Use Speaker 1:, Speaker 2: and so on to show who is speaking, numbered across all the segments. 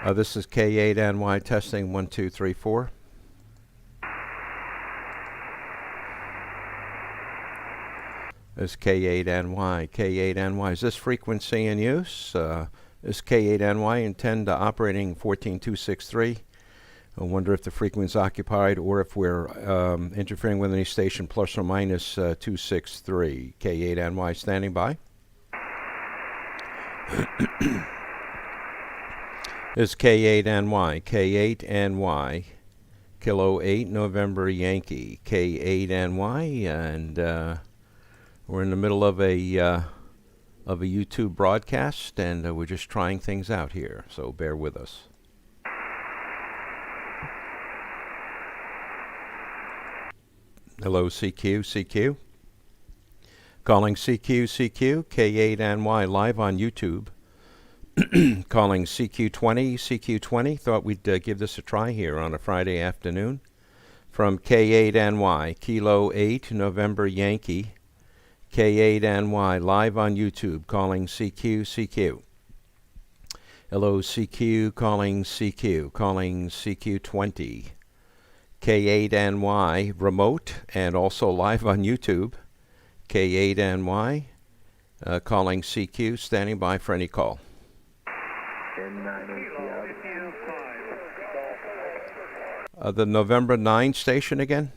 Speaker 1: This is K8NY testing 1, 2, 3, 4. This is K8NY. K8NY. Is this frequency in use? This K8NY intend operating 14263. I wonder if the frequency is occupied or if we're interfering with any station plus or minus 263. K8NY standing by. This is K8NY. K8NY. Kilo 8 November Yankee. K8NY, and we're in the middle of a YouTube broadcast, and we're just trying things out here, so bear with us. Hello, CQ. Calling CQ, K8NY live on YouTube. Calling CQ20. Thought we'd give this a try here on a Friday afternoon. From K8NY, Kilo 8 November Yankee. K8NY live on YouTube, calling CQ. Hello, CQ, calling CQ20. K8NY remote and also live on YouTube. K8NY calling CQ, standing by for any call. The November 9 station again?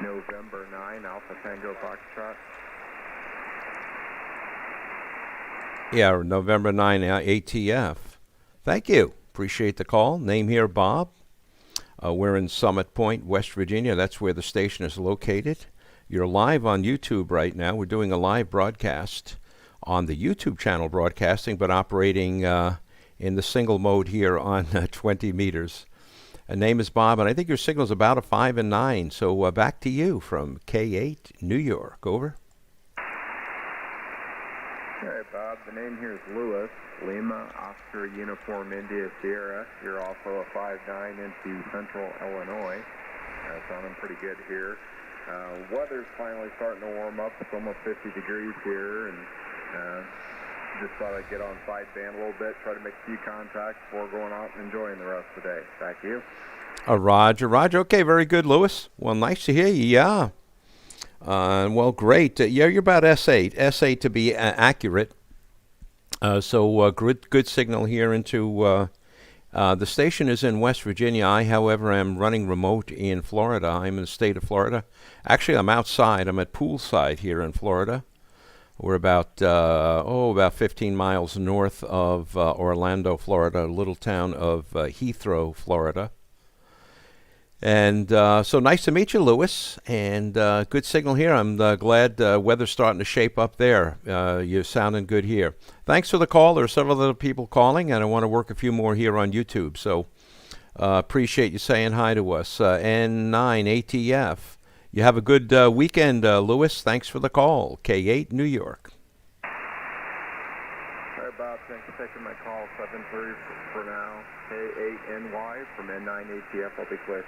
Speaker 2: November 9, Alpha Tango Foxtrot.
Speaker 1: Yeah, November 9 ATF. Thank you. Appreciate the call. Name here, Bob. We're in Summit Point, West Virginia. That's where the station is located. You're live on YouTube right now. We're doing a live broadcast on the YouTube channel broadcasting, but operating in the single mode here on 20 meters. Name is Bob, and I think your signal's about a 5 and 9. So back to you from K8, New York. Over.
Speaker 2: Okay, Bob. The name here is Lewis. Lima, Oscar, Uniform, India, Sierra. You're also a 5-9 into Central Illinois. Sounding pretty good here. Weather's finally starting to warm up. It's almost 50 degrees here, and just thought I'd get on sideband a little bit, try to make a few contacts before going out and enjoying the rest of the day. Thank you.
Speaker 1: Roger. Okay, very good, Lewis. Well, nice to hear you. Yeah. Well, great. Yeah, you're about S8 to be accurate. So good signal here into the station is in West Virginia. I, however, am running remote in Florida. I'm in the state of Florida. Actually, I'm outside. I'm at poolside here in Florida. We're about 15 miles north of Orlando, Florida, a little town of Heathrow, Florida. And so nice to meet you, Lewis. And good signal here. I'm glad weather's starting to shape up there. You're sounding good here. Thanks for the call. There are several other people calling, and I want to work a few more here on YouTube. So appreciate you saying hi to us. N9 ATF. You have a good weekend, Lewis. Thanks for the call. K8, New York.
Speaker 2: All right, Bob. Thanks for taking my call. 7:30 for now. K8NY from N9 ATF. I'll be quick.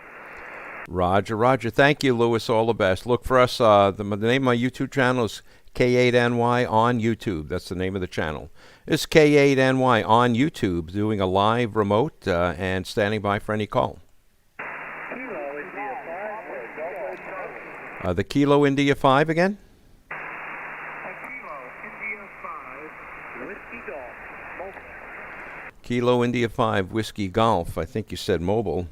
Speaker 1: Roger. Thank you, Lewis. All the best. Look for us. The name of my YouTube channel is K8NY on YouTube. That's the name of the channel. It's K8NY on YouTube, doing a live remote and standing by for any call. The Kilo India 5 again?
Speaker 3: Kilo India 5, Whiskey Golf, mobile.
Speaker 1: Kilo India 5, Whiskey Golf. I think you said mobile.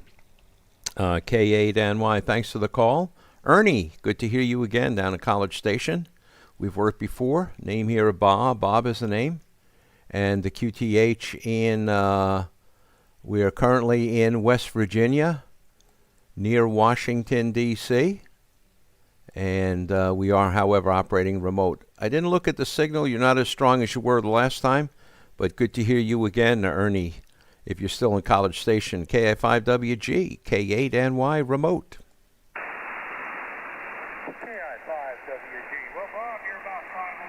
Speaker 1: K8NY, thanks for the call. Ernie, good to hear you again down at College Station. We've worked before. Name here, Bob. Bob is the name. And the QTH we are currently in West Virginia, near Washington, D.C., and we are, however, operating remote. I didn't look at the signal. You're not as strong as you were the last time, but good to hear you again, Ernie, if you're still in College Station. KI5WG, K8NY remote.
Speaker 3: KI5WG. Well, Bob, you're about 509.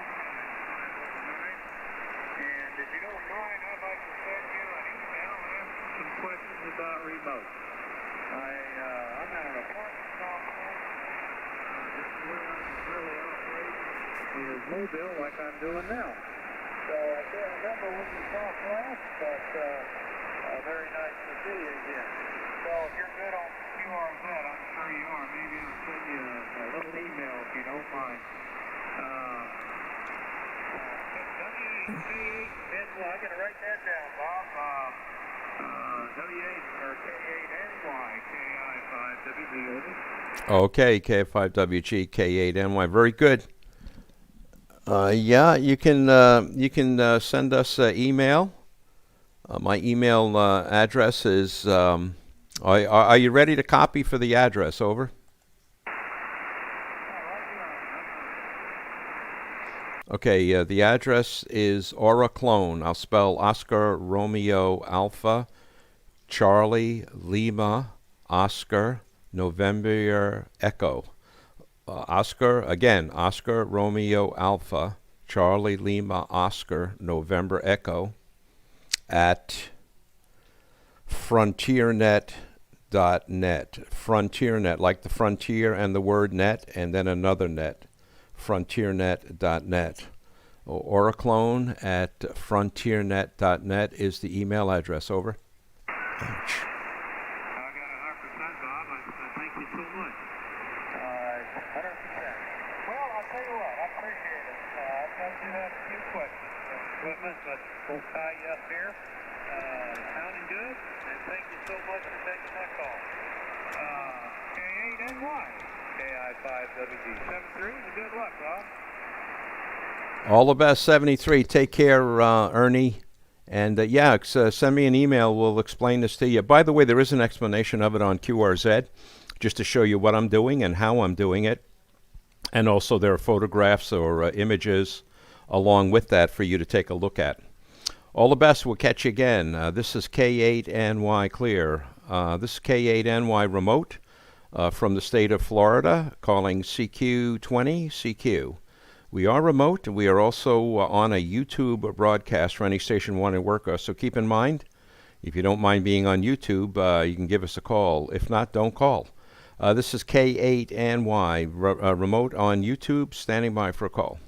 Speaker 3: And if you don't mind, I'd like to send you an email asking some questions about remote. I'm at an apartment complex. This is where I really operate with mobile like I'm doing now. So I can't remember when you talked last, but very nice to see you again. So if you're good on QRZ, I'm sure you are. Maybe I'll send you a little email if you don't mind. K8NY, I'm going to write that down, Bob. K8NY, KI5WG.
Speaker 1: Okay, K5WG, K8NY. Very good. Yeah, you can send us email. My email address is. Are you ready to copy for the address? Over. Okay, the address is Aura Clone. I'll spell Oscar Romeo Alpha Charlie Lima Oscar November Echo. Oscar Romeo Alpha Charlie Lima Oscar November Echo at frontiernet.net. Frontiernet, like the frontier and the word net, and then another net. Frontiernet.net. Oraclone at frontiernet.net is the email address. Over. Ouch.
Speaker 3: I got 100%, Bob. Thank you so much. 100%. Well, I'll tell you what. I appreciate it. I know you have a few questions on equipment, but we'll tie you up here. Sounding good, and thank you so much for taking my call. K8NY, KI5WG73, and good luck, Bob.
Speaker 1: All the best, 73. Take care, Ernie. And send me an email. We'll explain this to you. By the way, there is an explanation of it on QRZ, just to show you what I'm doing and how I'm doing it. And also there are photographs or images along with that for you to take a look at. All the best. We'll catch you again. This is K8NY Clear. This is K8NY Remote from the state of Florida, calling CQ20 CQ. We are remote, and we are also on a YouTube broadcast for any station wanting to work us. So keep in mind, if you don't mind being on YouTube, you can give us a call. If not, don't call. This is K8NY Remote on YouTube, standing by for a call.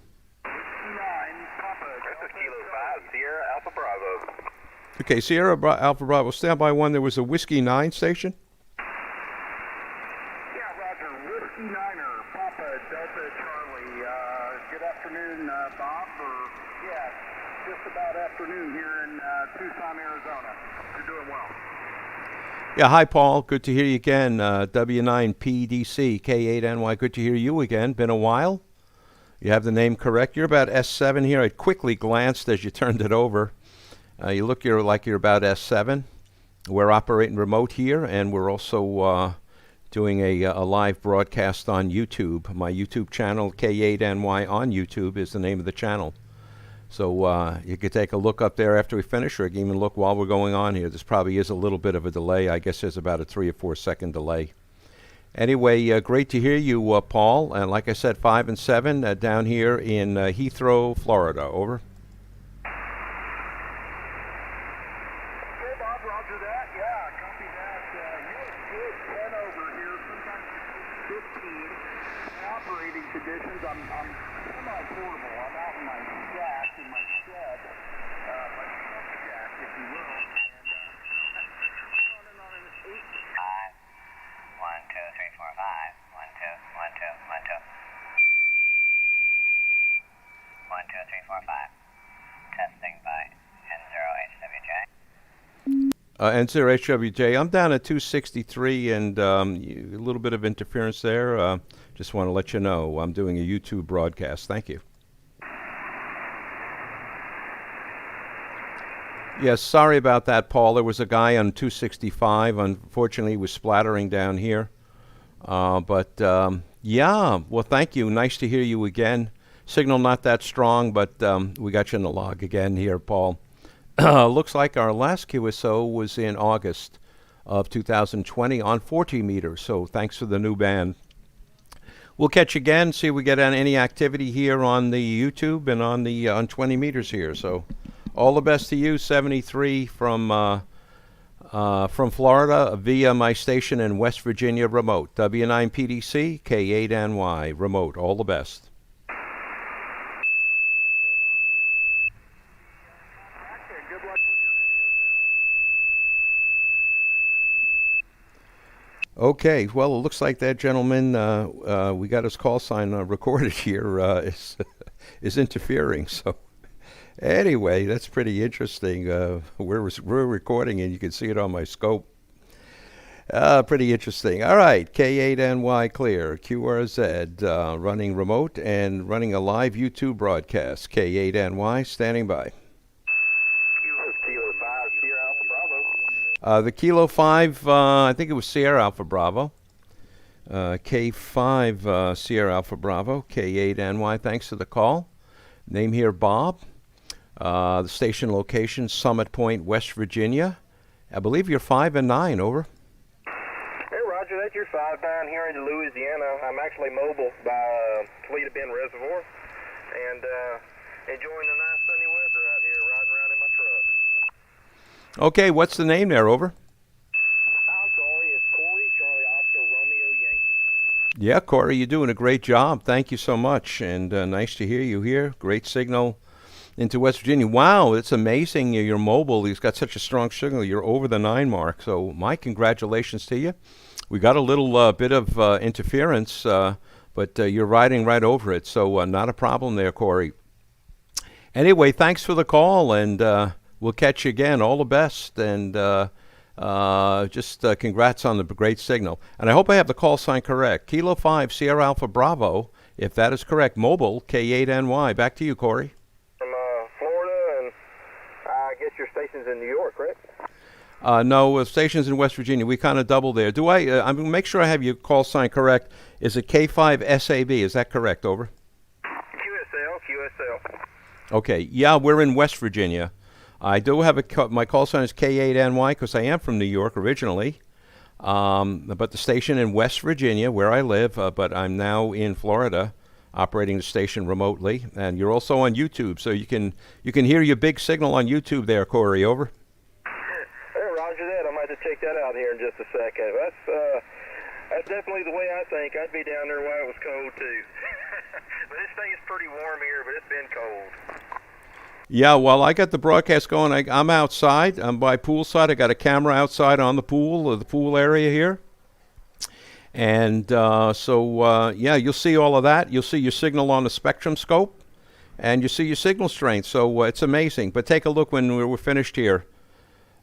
Speaker 1: Okay, Sierra Alpha Bravo, stand by 1. There was a Whiskey 9 station.
Speaker 4: Yeah, Roger. Whiskey 9er, Papa Delta Charlie. Good afternoon, Bob. Just about afternoon here in Tucson, Arizona. You're doing well.
Speaker 1: Yeah, hi, Paul. Good to hear you again. W9PDC, K8NY. Good to hear you again. Been a while. You have the name correct. You're about S7 here. I quickly glanced as you turned it over. You look like you're about S7. We're operating remote here, and we're also doing a live broadcast on YouTube. My YouTube channel, K8NY on YouTube, is the name of the channel. So you could take a look up there after we finish, or you can even look while we're going on here. This probably is a little bit of a delay. I guess there's about a 3 or 4 second delay. Anyway, great to hear you, Paul. And like I said, 5 and 7 down here in Heathrow, Florida. Over.
Speaker 4: Conditions. I'm semi-portable. I'm out in my shack, in my shed, my smoke shack, if you will, and running on an 8.
Speaker 5: 5, 1, 2, 3, 4, 5. 1, 2, 1, 2, 1, 2. 1, 2, 3, 4, 5. Testing by N0HWJ.
Speaker 1: N0HWJ. I'm down at 263 and a little bit of interference there. Just want to let you know I'm doing a YouTube broadcast. Thank you. Yes, sorry about that, Paul. There was a guy on 265. Unfortunately, he was splattering down here. Yeah, well, thank you. Nice to hear you again. Signal not that strong, but we got you in the log again here, Paul. Looks like our last QSO was in August of 2020 on 40 meters, so thanks for the new band. We'll catch you again, see if we get any activity here on the YouTube and on 20 meters here. So all the best to you, 73 from Florida via my station in West Virginia remote. W9PDC, K8NY remote. All the best. Okay, well, it looks like that gentleman, we got his call sign recorded here, is interfering. So anyway, that's pretty interesting. We're recording, and you can see it on my scope. Pretty interesting. All right, K8NY clear, QRZ, running remote and running a live YouTube broadcast. K8NY standing by.
Speaker 4: Kilo 5, Sierra Alpha Bravo.
Speaker 1: The Kilo 5, I think it was Sierra Alpha Bravo. K5 Sierra Alpha Bravo, K8NY, thanks for the call. Name here, Bob. The station location, Summit Point, West Virginia. I believe you're 5 and 9, over.
Speaker 4: Hey, Roger, that's your 5-9 here in Louisiana. I'm actually mobile by Toledo Bend Reservoir and enjoying the nice sunny weather out here, riding around in my truck.
Speaker 1: Okay, what's the name there, over?
Speaker 4: I'm sorry, it's Corey, Charlie Oscar, Romeo Yankee.
Speaker 1: Yeah, Corey, you're doing a great job. Thank you so much, and nice to hear you here. Great signal into West Virginia. Wow, it's amazing. You're mobile. He's got such a strong signal. You're over the 9 mark. So my congratulations to you. We got a little bit of interference, but you're riding right over it. So not a problem there, Corey. Anyway, thanks for the call, and we'll catch you again. All the best, and just congrats on the great signal. And I hope I have the call sign correct. Kilo 5, Sierra Alpha Bravo. If that is correct, mobile, K8NY. Back to you, Corey.
Speaker 4: From Florida, and I guess your station's in New York, correct?
Speaker 1: No, stations in West Virginia. We kind of double there. Do I? I'm going to make sure I have your call sign correct. Is it K5SAB? Is that correct? Over.
Speaker 4: QSL.
Speaker 1: Okay. Yeah, we're in West Virginia. I do have my call sign is K8NY because I am from New York originally. But the station in West Virginia, where I live, but I'm now in Florida, operating the station remotely. And you're also on YouTube, so you can hear your big signal on YouTube there, Corey. Over.
Speaker 4: Roger that. I might have to check that out here in just a second. That's definitely the way I think. I'd be down there while it was cold too. But it stays pretty warm here, but it's been cold.
Speaker 1: Yeah, well, I got the broadcast going. I'm outside. I'm by poolside. I got a camera outside on the pool area here. And yeah, you'll see all of that. You'll see your signal on the spectrum scope, and you see your signal strength. So it's amazing. But take a look when we're finished here.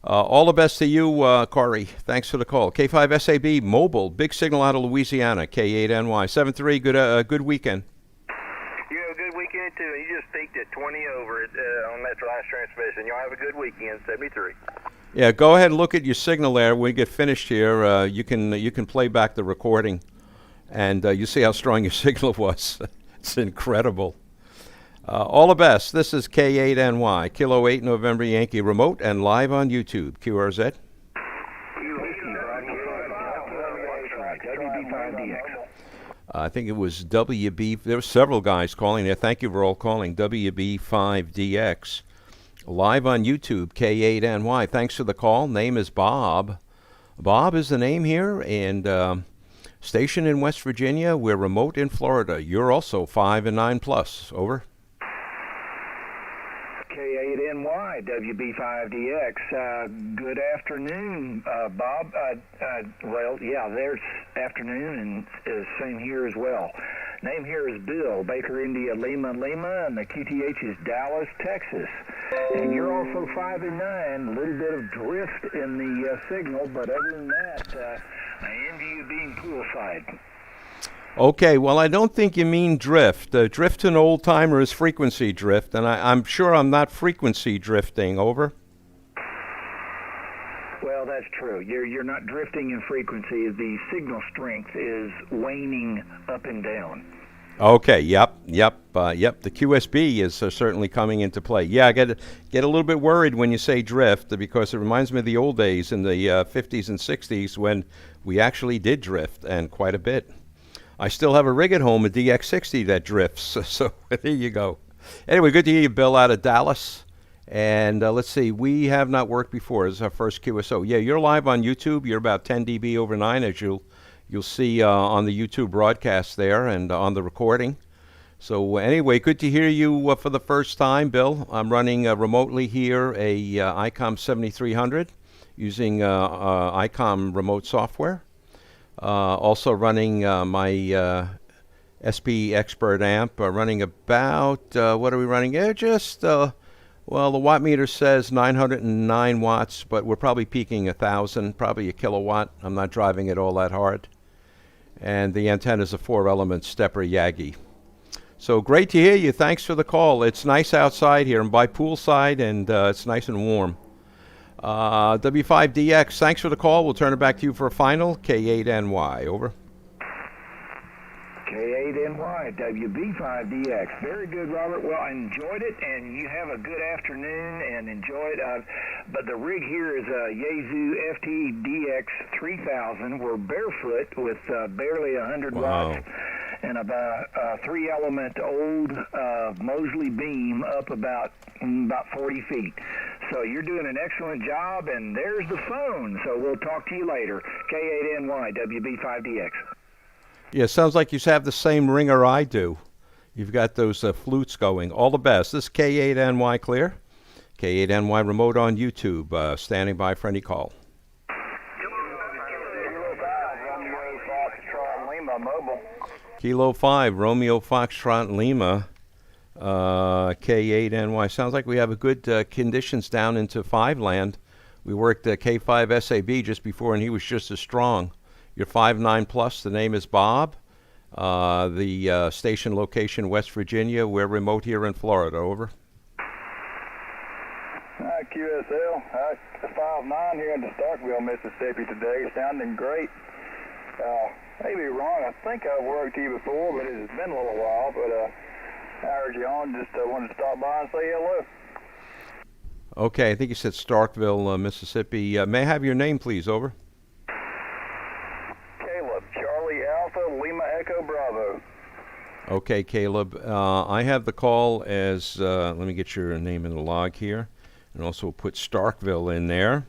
Speaker 1: All the best to you, Corey. Thanks for the call. K5SAB Mobile, big signal out of Louisiana. K8NY 73. Good weekend.
Speaker 4: You have a good weekend too. You just peaked at 20 over on that last transmission. Y'all have a good weekend. 73.
Speaker 1: Yeah, go ahead and look at your signal there. When we get finished here, you can play back the recording, and you see how strong your signal was. It's incredible. All the best. This is K8NY, Kilo 8 November Yankee, remote and live on YouTube. QRZ. I think it was WB. There were several guys calling there. Thank you for all calling. WB5DX. Live on YouTube, K8NY. Thanks for the call. Name is Bob. Bob is the name here, and station in West Virginia. We're remote in Florida. You're also 5 and 9 plus. Over.
Speaker 6: K8NY, WB5DX. Good afternoon, Bob. Well, yeah, there's afternoon, and same here as well. Name here is Bill, Baker, India, Lima, and the QTH is Dallas, Texas. And you're also 5 and 9. A little bit of drift in the signal, but other than that, I envy you being poolside.
Speaker 1: Okay, well, I don't think you mean drift. Drift to an old-timer is frequency drift, and I'm sure I'm not frequency drifting. Over.
Speaker 6: Well, that's true. You're not drifting in frequency. The signal strength is waning up and down.
Speaker 1: Okay, yep. The QSB is certainly coming into play. Yeah, I get a little bit worried when you say drift, because it reminds me of the old days in the 50s and 60s when we actually did drift, and quite a bit. I still have a rig at home, a DX60 that drifts, so there you go. Anyway, good to hear you, Bill, out of Dallas. And let's see, we have not worked before. This is our first QSO. Yeah, you're live on YouTube. You're about 10 dB over 9, as you'll see on the YouTube broadcast there and on the recording. So anyway, good to hear you for the first time, Bill. I'm running remotely here a ICOM 7300 using ICOM remote software. Also running my SP Expert amp, running about, what are we running? Well, the watt meter says 909 watts, but we're probably peaking 1,000, probably a kilowatt. I'm not driving it all that hard. And the antenna is a 4-element stepper Yagi. So great to hear you. Thanks for the call. It's nice outside here. I'm by poolside, and it's nice and warm. W5DX, thanks for the call. We'll turn it back to you for a final. K8NY, over.
Speaker 6: K8NY, WB5DX. Very good, Robert. Well, I enjoyed it, and you have a good afternoon and enjoy it. But the rig here is a Yaesu FTDX 3000. We're barefoot with barely 100 watts and about a 3-element old Mosley beam up about 40 feet. So you're doing an excellent job, and there's the phone. So we'll talk to you later. K8NY, WB5DX.
Speaker 1: Yeah, sounds like you have the same ringer I do. You've got those flutes going. All the best. This is K8NY Clear. K8NY Remote on YouTube. Standing by for any call. Kilo 5, Romeo Foxtrot Lima. K8NY. Sounds like we have a good conditions down into 5 land. We worked K5 SAB just before, and he was just as strong. You're 5'9 plus. The name is Bob. The station location, West Virginia. We're remote here in Florida. Over.
Speaker 7: QSL. 5'9 here in Starkville, Mississippi today. Sounding great. Maybe wrong. I think I've worked to you before, but it's been a little while. But I heard you on. Just wanted to stop by and say hello.
Speaker 1: Okay, I think you said Starkville, Mississippi. May I have your name, please? Over.
Speaker 7: Alpha Lima Echo Bravo.
Speaker 1: Okay, Caleb. I have the call as, let me get your name in the log here, and also put Starkville in there.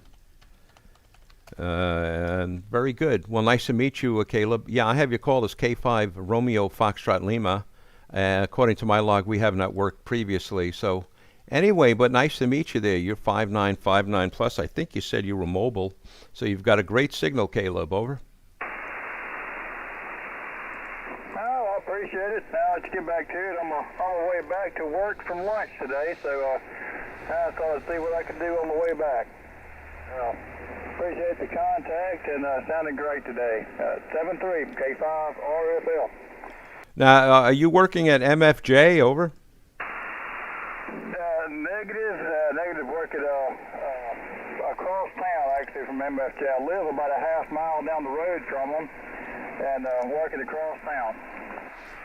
Speaker 1: And very good. Well, nice to meet you, Caleb. Yeah, I have your call as K5 Romeo Foxtrot Lima. According to my log, we have not worked previously. So anyway, but nice to meet you there. You're 5'9 plus. I think you said you were mobile. So you've got a great signal, Caleb. Over.
Speaker 7: Appreciate it. Now let's get back to it. I'm on my way back to work from lunch today, so I thought I'd see what I could do on the way back. Appreciate the contact, and sounding great today. 7-3, K5 RFL.
Speaker 1: Now, are you working at MFJ? Over.
Speaker 7: Negative. Work at across town, actually, from MFJ. I live about a half mile down the road from them, and working across town.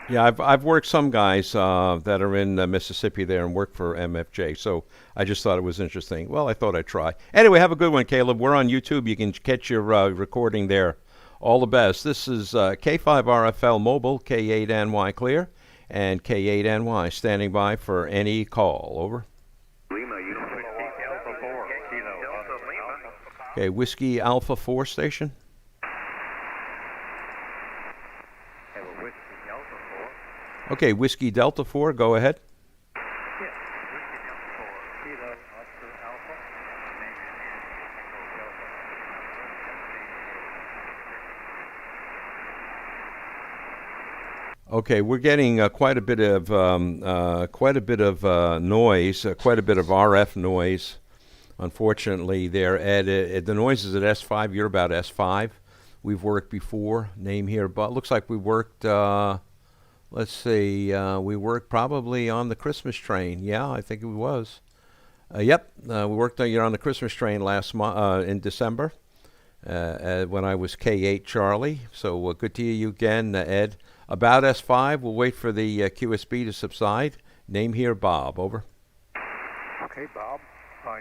Speaker 1: Yeah, I've worked some guys that are in Mississippi there and work for MFJ, so I just thought it was interesting. Well, I thought I'd try. Anyway, have a good one, Caleb. We're on YouTube. You can catch your recording there. All the best. This is K5RFL Mobile, K8NY Clear, and K8NY standing by for any call. Over.
Speaker 3: Lima, Alpha 4, Kilo.
Speaker 1: Okay, Whiskey Alpha 4 station. Okay, Whiskey Delta 4, go ahead.
Speaker 3: Yes, Whiskey Delta 4, Kilo, Oscar Alpha.
Speaker 1: Okay, we're getting quite a bit of noise, quite a bit of RF noise. Unfortunately, there at the noise is at S5. You're about S5. We've worked before. Name here, but looks like we worked. Let's see. We worked probably on the Christmas train. Yeah, I think it was. Yep, we worked on the Christmas train last month in December when I was K8 Charlie. So good to hear you again, Ed. About S5, we'll wait for the QSB to subside. Name here, Bob. Over.
Speaker 3: Okay, Bob.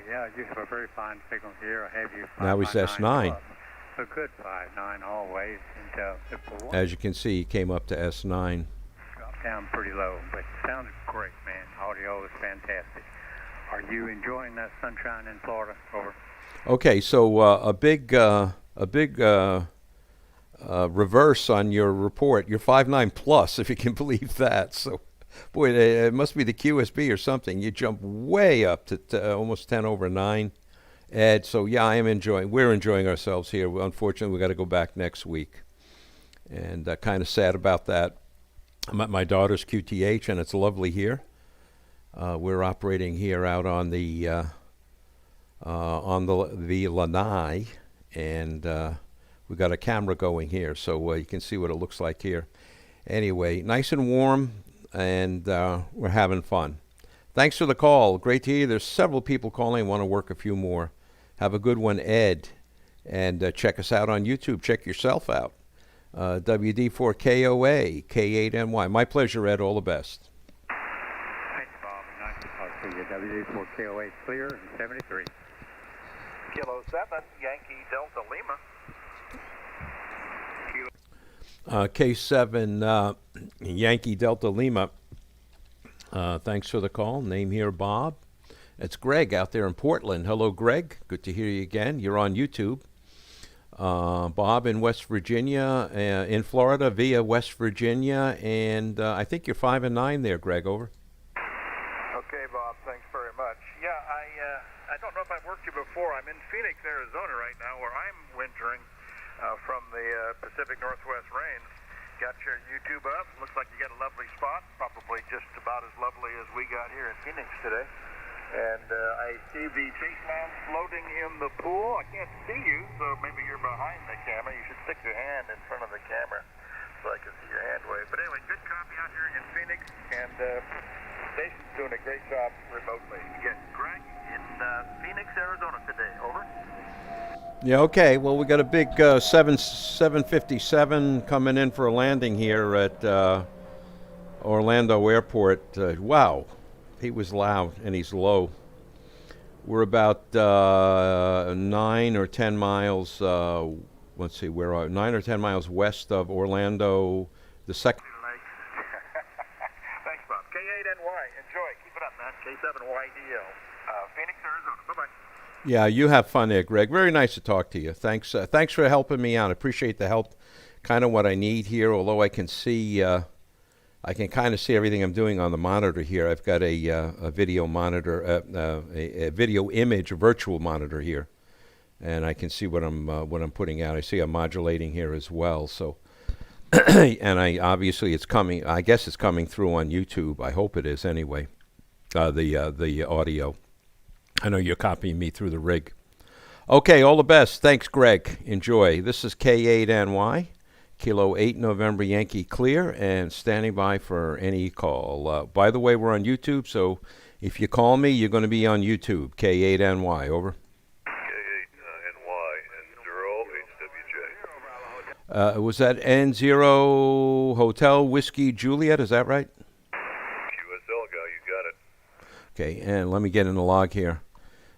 Speaker 3: Yeah, you have a very fine signal here. I have you.
Speaker 1: Now he's S9.
Speaker 3: So good 5'9" always. And,
Speaker 1: as you can see, he came up to S9.
Speaker 3: Dropped down pretty low, but it sounded great, man. Audio is fantastic. Are you enjoying that sunshine in Florida? Over.
Speaker 1: Okay, so a big reverse on your report. You're 5'9 plus, if you can believe that. So, boy, it must be the QSB or something. You jump way up to almost 10 over 9, Ed. So, yeah, we're enjoying ourselves here. Unfortunately, we got to go back next week. and kind of sad about that. I'm at my daughter's QTH, and it's lovely here. We're operating here out on the Lanai, and we got a camera going here, so you can see what it looks like here. Anyway, nice and warm, and we're having fun. Thanks for the call. Great to hear you. There's several people calling. Want to work a few more. Have a good one, Ed. And check us out on YouTube. Check yourself out. WD4KOA, K8NY. My pleasure, Ed. All the best.
Speaker 3: Thanks, Bob. Nice to talk to you. WD4KOA clear in 73.
Speaker 4: Kilo 7, Yankee Delta Lima.
Speaker 1: K7 Yankee Delta Lima. Thanks for the call. Name here, Bob. It's Greg out there in Portland. Hello, Greg. Good to hear you again. You're on YouTube. Bob in West Virginia, in Florida via West Virginia, and I think you're 5 and 9 there, Greg. Over.
Speaker 4: Okay, Bob. Thanks very much. Yeah, I don't know if I've worked you before. I'm in Phoenix, Arizona right now, where I'm wintering from the Pacific Northwest rains. Got your YouTube up. Looks like you got a lovely spot, probably just about as lovely as we got here in Phoenix today. And I see the chase mounts floating in the pool. I can't see you, so maybe you're behind the camera. You should stick your hand in front of the camera so I can see your hand wave. But anyway, good copy out here in Phoenix, and the station's doing a great job remotely. Again, Greg in Phoenix, Arizona today. Over.
Speaker 1: Yeah, okay. Well, we got a big 757 coming in for a landing here at Orlando Airport. Wow, he was loud and he's low. We're about 9 or 10 miles, let's see, where are 9 or 10 miles west of Orlando, the second.
Speaker 4: Thanks, Bob. K8NY, enjoy. Keep it up, man. K7YDL. Phoenix, Arizona. Bye-bye.
Speaker 1: Yeah, you have fun there, Greg. Very nice to talk to you. Thanks for helping me out. I appreciate the help. Kind of what I need here, although I can see, I can kind of see everything I'm doing on the monitor here. I've got a video monitor, a video image, a virtual monitor here, and I can see what I'm putting out. I see I'm modulating here as well. So, and obviously it's coming. I guess it's coming through on YouTube. I hope it is anyway. The audio. I know you're copying me through the rig. Okay, all the best. Thanks, Greg. Enjoy. This is K8NY, Kilo 8 November Yankee Clear, and standing by for any call. By the way, we're on YouTube, so if you call me, you're going to be on YouTube. K8NY, over.
Speaker 8: K8NY and 0HWJ.
Speaker 1: Was that N0 Hotel Whiskey Juliet? Is that right?
Speaker 8: QSL guy, you got it.
Speaker 1: Okay, and let me get in the log here.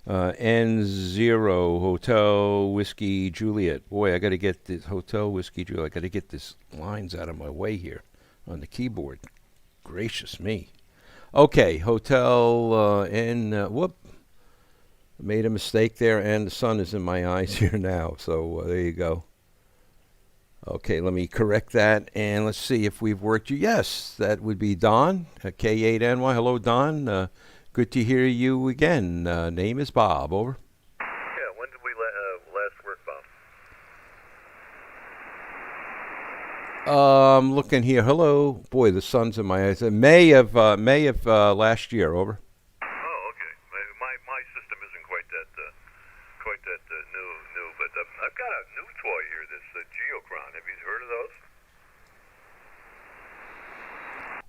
Speaker 1: N0 Hotel Whiskey Juliet. Boy, I got to get this Hotel Whiskey Juliet. I got to get these lines out of my way here on the keyboard. Gracious me. Okay, Hotel whoop. Made a mistake there, and the sun is in my eyes here now. So there you go. Okay, let me correct that, and let's see if we've worked you. Yes, that would be Don, K8NY. Hello, Don. Good to hear you again. Name is Bob. Over.
Speaker 8: Yeah, when did we last work, Bob?
Speaker 1: I'm looking here. Hello. Boy, the sun's in my eyes. May of last year. Over.
Speaker 8: Oh, okay. My system isn't quite that new, but I've got a new toy here. This Geocron. Have you heard of those?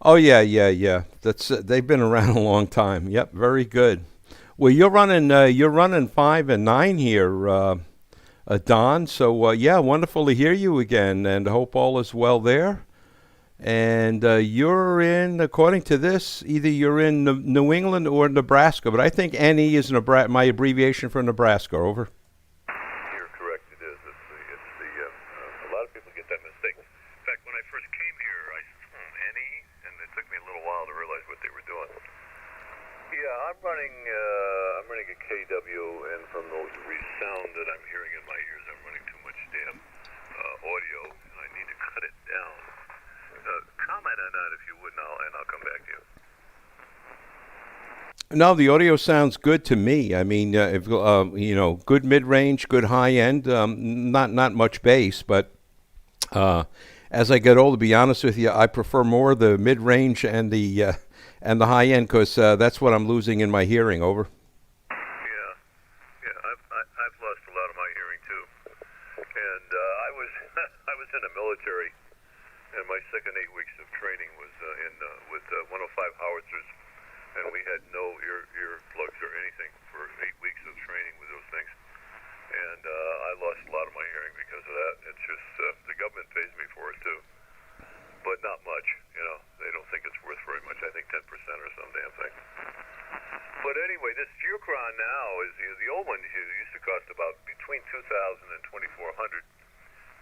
Speaker 1: Oh yeah. That's they've been around a long time. Yep, very good. Well, you're running 5 and 9 here, Don. So yeah, wonderful to hear you again, and hope all is well there. And you're in, according to this, either you're in New England or Nebraska, but I think NE is my abbreviation for Nebraska. Over.
Speaker 8: You're correct. It is. It's the a lot of people get that mistake. In fact, when I first came here, I said NE, and it took me a little while to realize what they were doing. Yeah, I'm running a KW, and from the resound that I'm hearing in my ears, I'm running too much damn audio, and I need to cut it down. Comment on that if you would, and I'll come back to you.
Speaker 1: No, the audio sounds good to me. I mean, if good mid-range, good high-end, not much bass, but as I get older, to be honest with you, I prefer more the mid-range and the high end because that's what I'm losing in my hearing. Over.
Speaker 8: Yeah, I've lost a lot of my hearing too, and I was I was in the military, and my second 8 weeks of training was with 105 howitzers, and we had no ear plugs or anything for 8 weeks of training with those things, and I lost a lot of my hearing because of that. It's just the government pays me for it too, but not much. They don't think it's worth very much. I think 10% or some damn thing. But anyway, this Geocron now is the old one used to cost about between $2,000 and $2,400.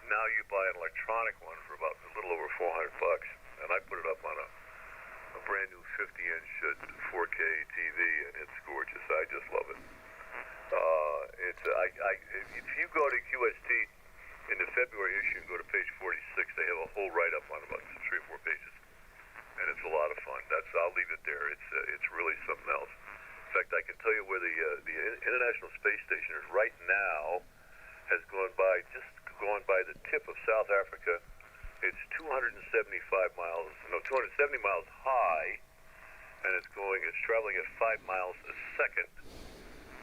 Speaker 8: Now you buy an electronic one for about a little over $400, and I put it up on a brand new 50-inch 4K TV, and it's gorgeous. I just love it. If you go to QST in the February issue and go to page 46, they have a whole write-up on about 3 or 4 pages, and it's a lot of fun. I'll leave it there. It's really something else. In fact, I can tell you where the International Space Station is right now. Has gone by the tip of South Africa. It's 270 miles high, and it's traveling at 5 miles a second,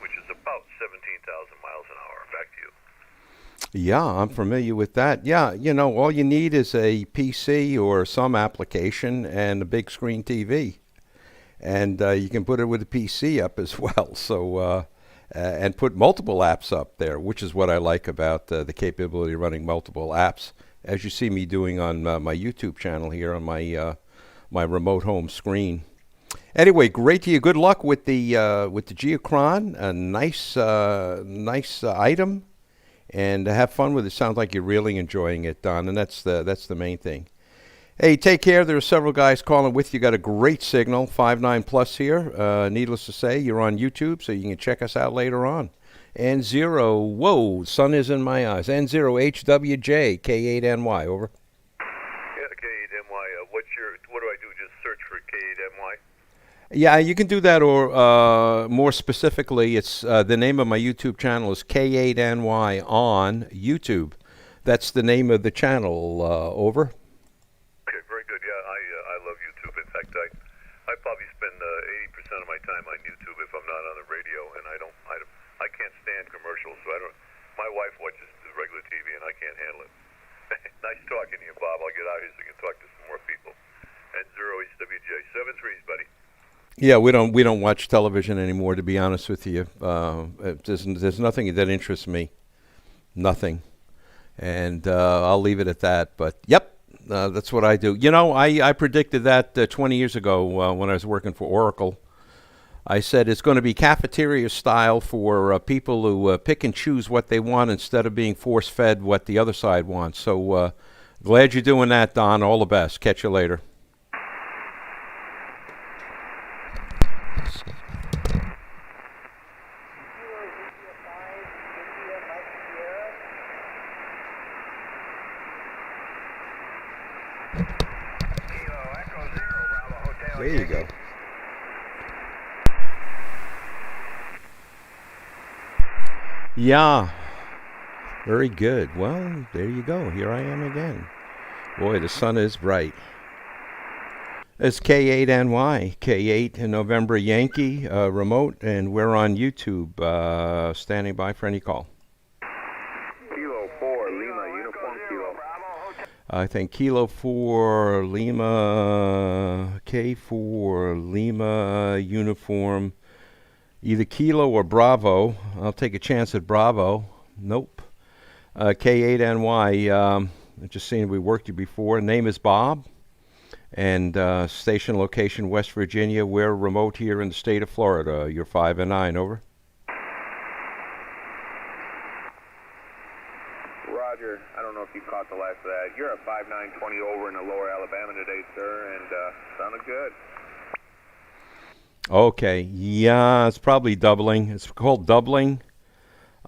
Speaker 8: which is about 17,000 miles an hour. Back to you.
Speaker 1: Yeah, I'm familiar with that. Yeah, all you need is a PC or some application and a big screen TV. And you can put it with a PC up as well. So, and put multiple apps up there, which is what I like about the capability of running multiple apps, as you see me doing on my YouTube channel here on my my remote home screen. Anyway, great to you. Good luck with the Geocron. A nice item. And have fun with it. Sounds like you're really enjoying it, Don, and that's the main thing. Hey, take care. There are several guys calling with you. Got a great signal, 5.9 plus here. Needless to say, you're on YouTube, so you can check us out later on. N0, whoa, sun is in my eyes. N0HWJ, K8NY, over.
Speaker 8: Yeah, K8NY. What do I do? Just search for K8NY?
Speaker 1: Yeah, you can do that, or more specifically, it's the name of my YouTube channel is K8NY on YouTube. That's the name of the channel, over.
Speaker 8: Okay, very good. Yeah, I love YouTube. In fact, I probably spend 80% of my time on YouTube if I'm not on the radio, and I can't stand commercials, so my wife watches the regular TV, and I can't handle it. Nice talking to you, Bob. I'll get out here so you can talk to some more people. N0HWJ, 7-3s, buddy.
Speaker 1: Yeah, we don't watch television anymore, to be honest with you. There's nothing that interests me, nothing, and I'll leave it at that. But yep, that's what I do. I predicted that 20 years ago when I was working for Oracle. I said it's going to be cafeteria style for people who pick and choose what they want instead of being force-fed what the other side wants. So glad you're doing that, Don. All the best. Catch you later. There you go. Yeah. Very good. Well, there you go. Here I am again. Boy, the sun is bright. It's K8NY, K8 in November Yankee remote, and we're on YouTube, standing by for any call.
Speaker 2: Kilo 4, Lima, uniform kilo.
Speaker 1: I think Kilo 4, Lima, K4, Lima, uniform, either Kilo or Bravo. I'll take a chance at Bravo. Nope. K8NY, just seeing we worked you before. Name is Bob. And station location, West Virginia. We're remote here in the state of Florida. You're 5 and 9, over.
Speaker 2: Roger. I don't know if you caught the last of that. You're at 5920 over in the lower Alabama today, sir, and sounded good.
Speaker 1: Okay. Yeah, it's probably doubling. It's called doubling.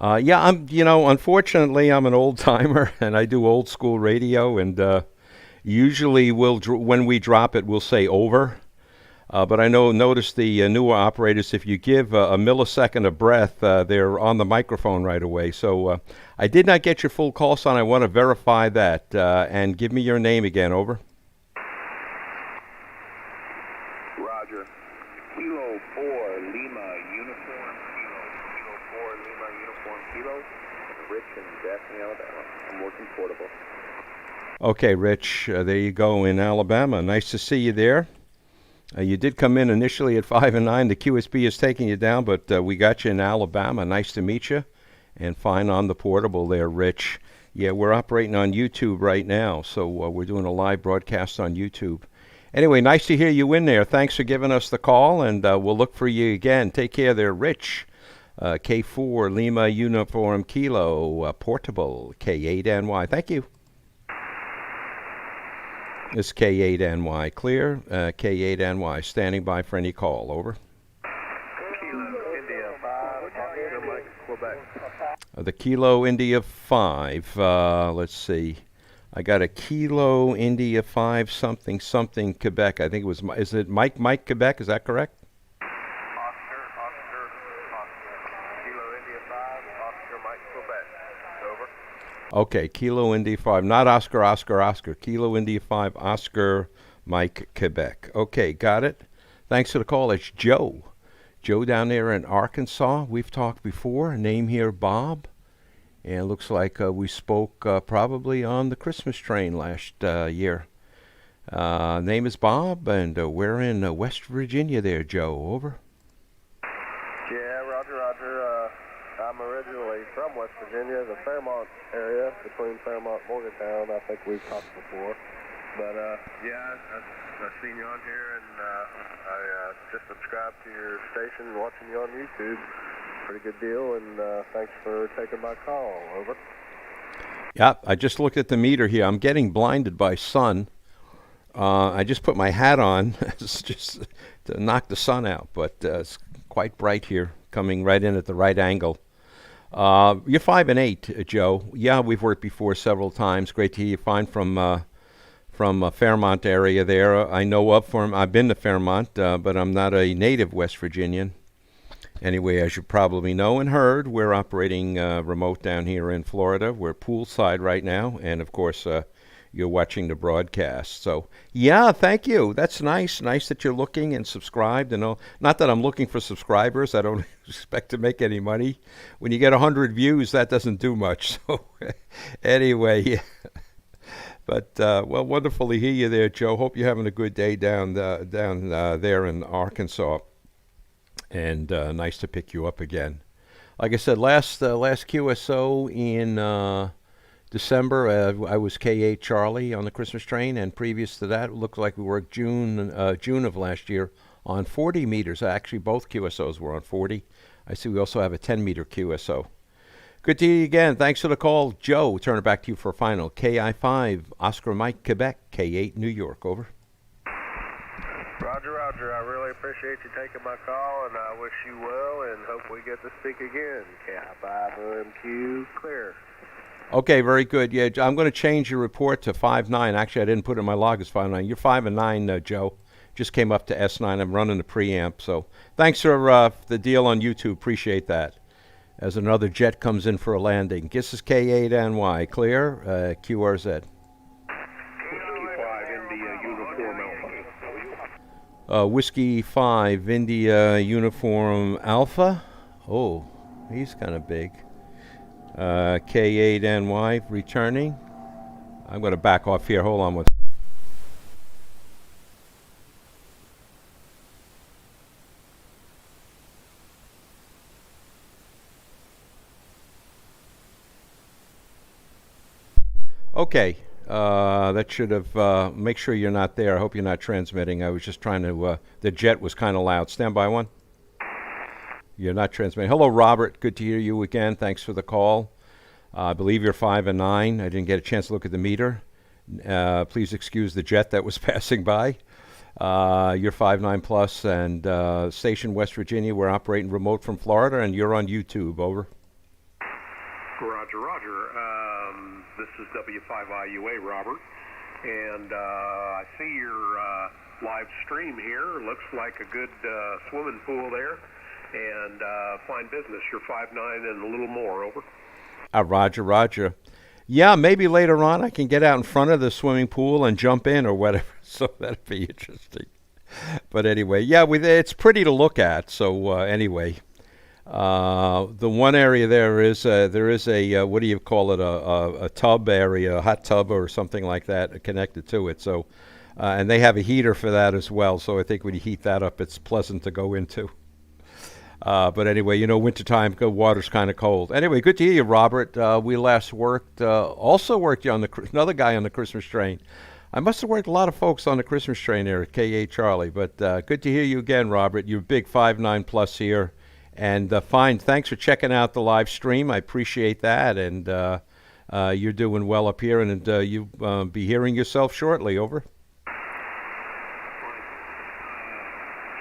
Speaker 1: Yeah, unfortunately, I'm an old timer, and I do old school radio, and usually when we drop it, we'll say over. But I notice the newer operators, if you give a millisecond of breath, they're on the microphone right away. So I did not get your full call sign. I want to verify that. And give me your name again, over.
Speaker 2: Roger. Kilo 4 Lima Uniform Kilo 4 Lima Uniform Kilo. Rich in Daphne, Alabama. I'm working portable.
Speaker 1: Okay, Rich, there you go in Alabama. Nice to see you there. You did come in initially at 5 and 9. The QSB is taking you down, but we got you in Alabama. Nice to meet you. And fine on the portable there, Rich. Yeah, we're operating on YouTube right now, so we're doing a live broadcast on YouTube. Anyway, nice to hear you in there. Thanks for giving us the call, and we'll look for you again. Take care there, Rich. K4 Lima Uniform Kilo Portable K8NY. Thank you. It's K8NY clear. K8NY standing by for any call. Over.
Speaker 2: Kilo India 5, Oscar Mike, Quebec.
Speaker 1: The Kilo India 5. Let's see. I got a Kilo India 5 something Quebec. I think it was. Is it Mike Quebec? Is that correct?
Speaker 2: Oscar. Kilo India 5, Oscar Mike, Quebec. Over.
Speaker 1: Okay, Kilo India 5. Not Oscar. Kilo India 5, Oscar Mike Quebec. Okay, got it. Thanks for the call. It's Joe. Joe down there in Arkansas. We've talked before. Name here, Bob. And it looks like we spoke probably on the Christmas train last year. Name is Bob, and we're in West Virginia there, Joe. Over.
Speaker 2: Yeah, Roger. I'm originally from West Virginia, the Fairmont area, between Fairmont and Morgantown. I think we've talked before. But, yeah, I've seen you on here, and I just subscribed to your station and watching you on YouTube. Pretty good deal, and thanks for taking my call. Over.
Speaker 1: Yeah, I just looked at the meter here. I'm getting blinded by sun. I just put my hat on just to knock the sun out, but it's quite bright here, coming right in at the right angle. You're 5 and 8, Joe. Yeah, we've worked before several times. Great to hear you fine from Fairmont area there. I know of from. I've been to Fairmont, but I'm not a native West Virginian. Anyway, as you probably know and heard, we're operating remote down here in Florida. We're poolside right now, and of course, you're watching the broadcast. So, yeah, thank you. That's nice. Nice that you're looking and subscribed. And all. Not that I'm looking for subscribers. I don't expect to make any money. When you get 100 views, that doesn't do much. So, anyway, yeah. But, well, wonderful to hear you there, Joe. Hope you're having a good day down there in Arkansas. And nice to pick you up again. Like I said, last QSO in December, I was K8 Charlie on the Christmas train, and previous to that, it looked like we worked June of last year on 40 meters. Actually, both QSOs were on 40. I see we also have a 10-meter QSO. Good to hear you again. Thanks for the call, Joe. Turn it back to you for a final. KI5, Oscar Mike, Quebec, K8, New York. Over.
Speaker 2: Roger. I really appreciate you taking my call, and I wish you well, and hope we get to speak again. KI5 OMQ, clear.
Speaker 1: Okay, very good. Yeah, I'm going to change your report to 5-9. Actually, I didn't put it in my log as 5-9. You're 5 and 9, Joe. Just came up to S9. I'm running the preamp. So thanks for the deal on YouTube. Appreciate that. As another jet comes in for a landing. This is K8NY. Clear? QRZ. Whiskey 5, India Uniform Alpha. Oh, he's kind of big. K8NY returning. I'm going to back off here. Hold on one. Okay. That should have, make sure you're not there. I hope you're not transmitting. I was just trying to, the jet was kind of loud. Stand by one. You're not transmitting. Hello, Robert. Good to hear you again. Thanks for the call. I believe you're 5 and 9. I didn't get a chance to look at the meter. Please excuse the jet that was passing by. You're 5-9 plus, and station West Virginia. We're operating remote from Florida, and you're on YouTube. Over.
Speaker 9: Roger. This is W5IUA, Robert. And I see your live stream here. Looks like a good swimming pool there. And fine business. You're 5'9" and a little more. Over.
Speaker 1: Roger, Roger. Yeah, maybe later on I can get out in front of the swimming pool and jump in or whatever. So that'd be interesting. But anyway, yeah, it's pretty to look at. So anyway, the one area there is a what do you call it, a tub area, a hot tub or something like that connected to it. So and they have a heater for that as well. So I think when you heat that up, it's pleasant to go into. But anyway, wintertime, water's kind of cold. Anyway, good to hear you, Robert. We last also worked on another guy on the Christmas train. I must have worked a lot of folks on the Christmas train there at K8 Charlie. But good to hear you again, Robert. You're big 5'9" plus here. And fine, thanks for checking out the live stream. I appreciate that. And you're doing well up here. And you'll be hearing yourself shortly. Over.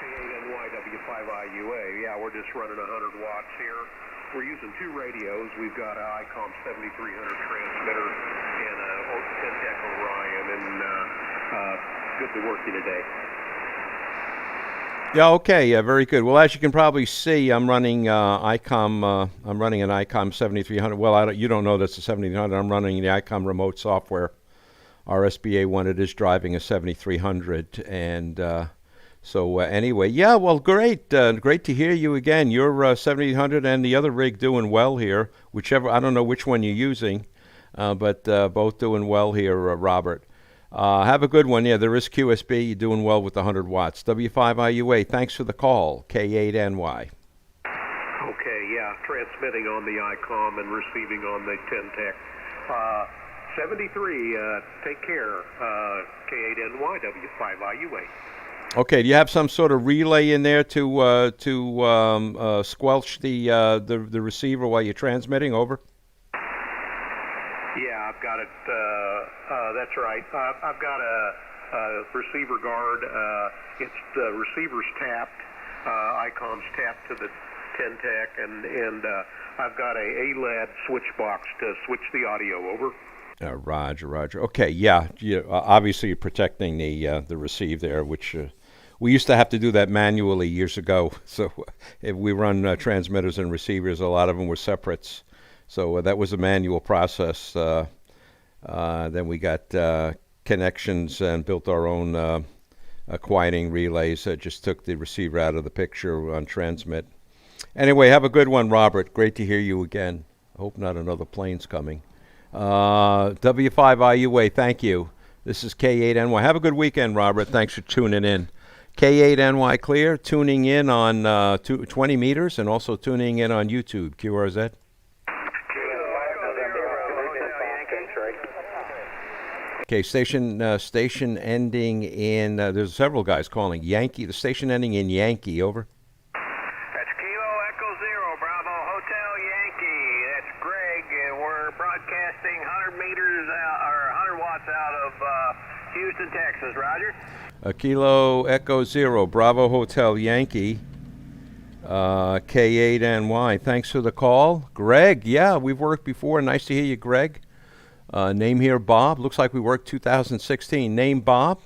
Speaker 9: K8NY20 Yeah, we're just running 100 watts here. We're using two radios. We've got an ICOM 7300 transmitter and a 10-tech Orion. And good to work you today.
Speaker 1: Yeah. Okay. Very good. Well, as you can probably see, I'm running ICOM. I'm running an ICOM 7300. Well, you don't know that's a 7300. I'm running the ICOM remote software. Our SBA one. It is driving a 7300. And so anyway, yeah. Well, great. Great to hear you again. Your 7800 and the other rig doing well here. Whichever. I don't know which one you're using, but both doing well here, Robert. Have a good one. Yeah, there is QSB. You're doing well with the 100 watts. W5IUA, thanks for the call. K8NY.
Speaker 9: Okay, yeah, transmitting on the ICOM and receiving on the 10-tech. 73, take care. K8NY, W5IUA.
Speaker 1: Okay, do you have some sort of relay in there to squelch the receiver while you're transmitting? Over.
Speaker 9: Yeah, I've got it. That's right. I've got a receiver guard. It's the receiver's tapped. ICOM's tapped to the 10-tech, and I've got a ALAD switch box to switch the audio. Over.
Speaker 1: Roger. Okay, yeah. Obviously, you're protecting the receive there, which we used to have to do that manually years ago. So if we run transmitters and receivers, a lot of them were separates. So that was a manual process. Then we got connections and built our own quieting relays. Just took the receiver out of the picture on transmit. Anyway, have a good one, Robert. Great to hear you again. I hope not another plane's coming. W5IUA, thank you. This is K8NY. Have a good weekend, Robert. Thanks for tuning in. K8NY Clear, tuning in on 20 meters and also tuning in on YouTube, QRZ. Okay, station ending in, there's several guys calling, Yankee, the station ending in Yankee, over.
Speaker 3: That's Kilo Echo Zero, Bravo Hotel Yankee. That's Greg, and we're broadcasting 100 meters or 100 watts out of Houston, Texas, Roger.
Speaker 1: Kilo Echo Zero, Bravo Hotel Yankee, K8NY. Thanks for the call. Greg, yeah, we've worked before. Nice to hear you, Greg. Name here, Bob. Looks like we worked 2016. Name, Bob.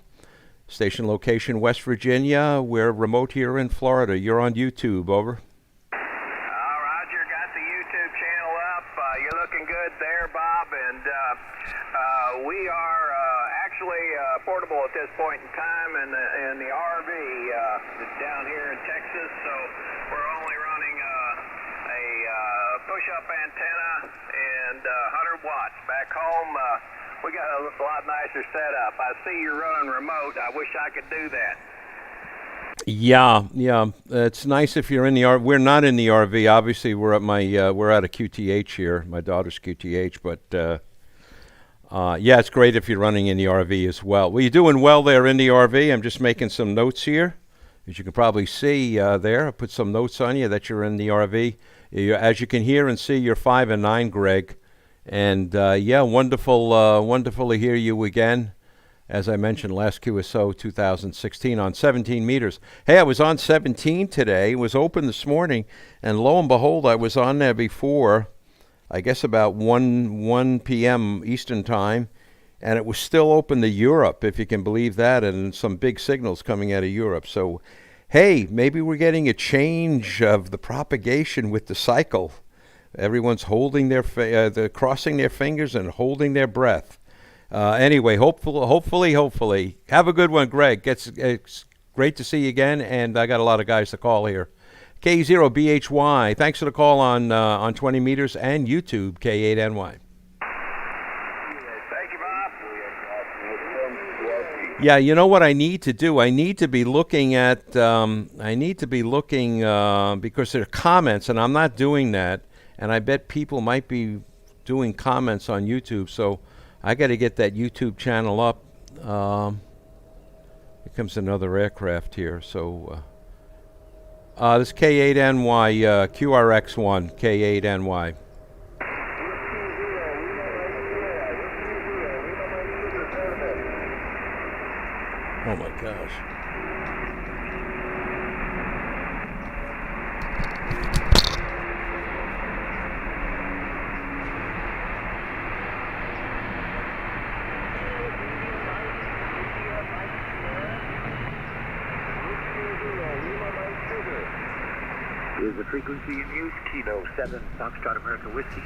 Speaker 1: Station location, West Virginia. We're remote here in Florida. You're on YouTube. Over.
Speaker 3: Roger, got the YouTube channel up. You're looking good there, Bob. And we are actually portable at this point in time in the RV down here in Texas. So we're only running a push-up antenna and 100 watts. Back home, we got a lot nicer setup. I see you're running remote. I wish I could do that.
Speaker 1: Yeah. It's nice if you're in the RV. We're not in the RV. Obviously, we're at we're at a QTH here, my daughter's QTH. But yeah, it's great if you're running in the RV as well. Well, you're doing well there in the RV. I'm just making some notes here, as you can probably see there. I put some notes on you that you're in the RV. As you can hear and see, you're 5 and 9, Greg. And yeah, wonderful to hear you again. As I mentioned, last QSO 2016 on 17 meters. Hey, I was on 17 today. It was open this morning, and lo and behold, I was on there before, I guess about 1 p.m. Eastern time, and it was still open to Europe, if you can believe that, and some big signals coming out of Europe. So, hey, maybe we're getting a change of the propagation with the cycle. Everyone's holding they're crossing their fingers and holding their breath. Anyway, hopefully. Have a good one, Greg. It's great to see you again, and I got a lot of guys to call here. K0BHY, thanks for the call on 20 meters and YouTube, K8NY.
Speaker 7: Thank you, Bob.
Speaker 1: Yeah, you know what I need to do? I need to be looking because there are comments, and I'm not doing that. And I bet people might be doing comments on YouTube, so I got to get that YouTube channel up. Here comes another aircraft here. So this K8NY QRX1 K8NY. Oh my gosh.
Speaker 10: Is the frequency in use? Kilo 7 Foxtrot America Whiskey.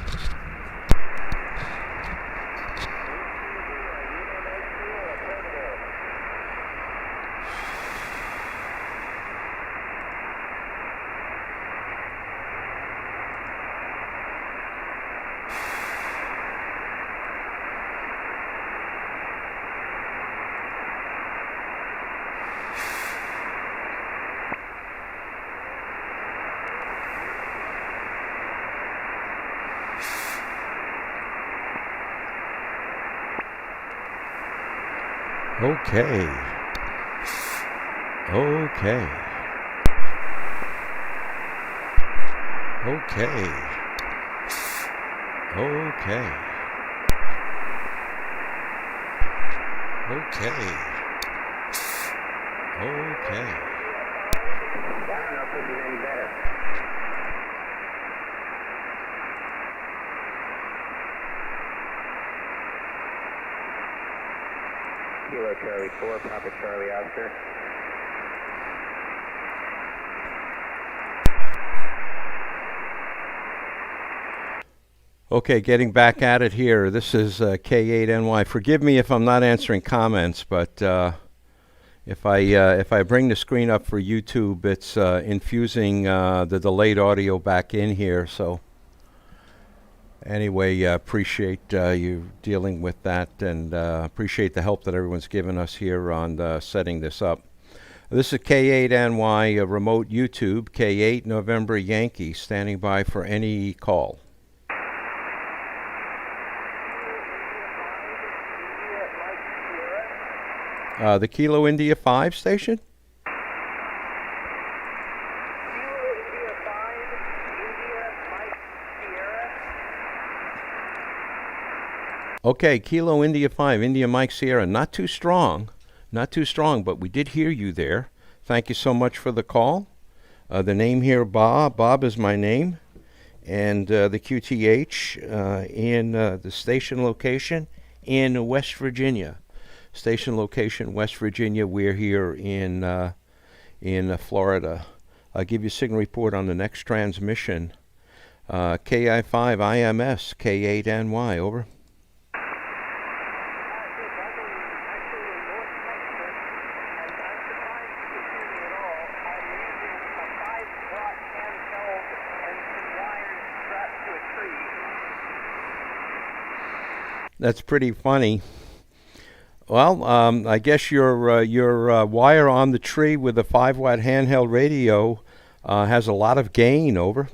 Speaker 1: Okay. Okay. Okay. Okay. Okay. Okay.
Speaker 10: I don't know if this is any better.
Speaker 7: Kilo Charlie 4, Papa Charlie Oscar.
Speaker 1: Okay, getting back at it here. This is K8NY. Forgive me if I'm not answering comments, but if I bring the screen up for YouTube, it's infusing the delayed audio back in here. So anyway, appreciate you dealing with that, and appreciate the help that everyone's given us here on setting this up. This is K8NY remote YouTube, K8 November Yankee, standing by for any call. The Kilo India 5 station? Okay, Kilo India 5, India Mike Sierra. Not too strong, but we did hear you there. Thank you so much for the call. The name here, Bob. Bob is my name. And the QTH in the station location in West Virginia. Station location, West Virginia. We're here in Florida. I'll give you a signal report on the next transmission. KI5 IMS K8NY, over. That's pretty funny. Well, I guess your wire on the tree with a 5-watt handheld radio has a lot of gain, over.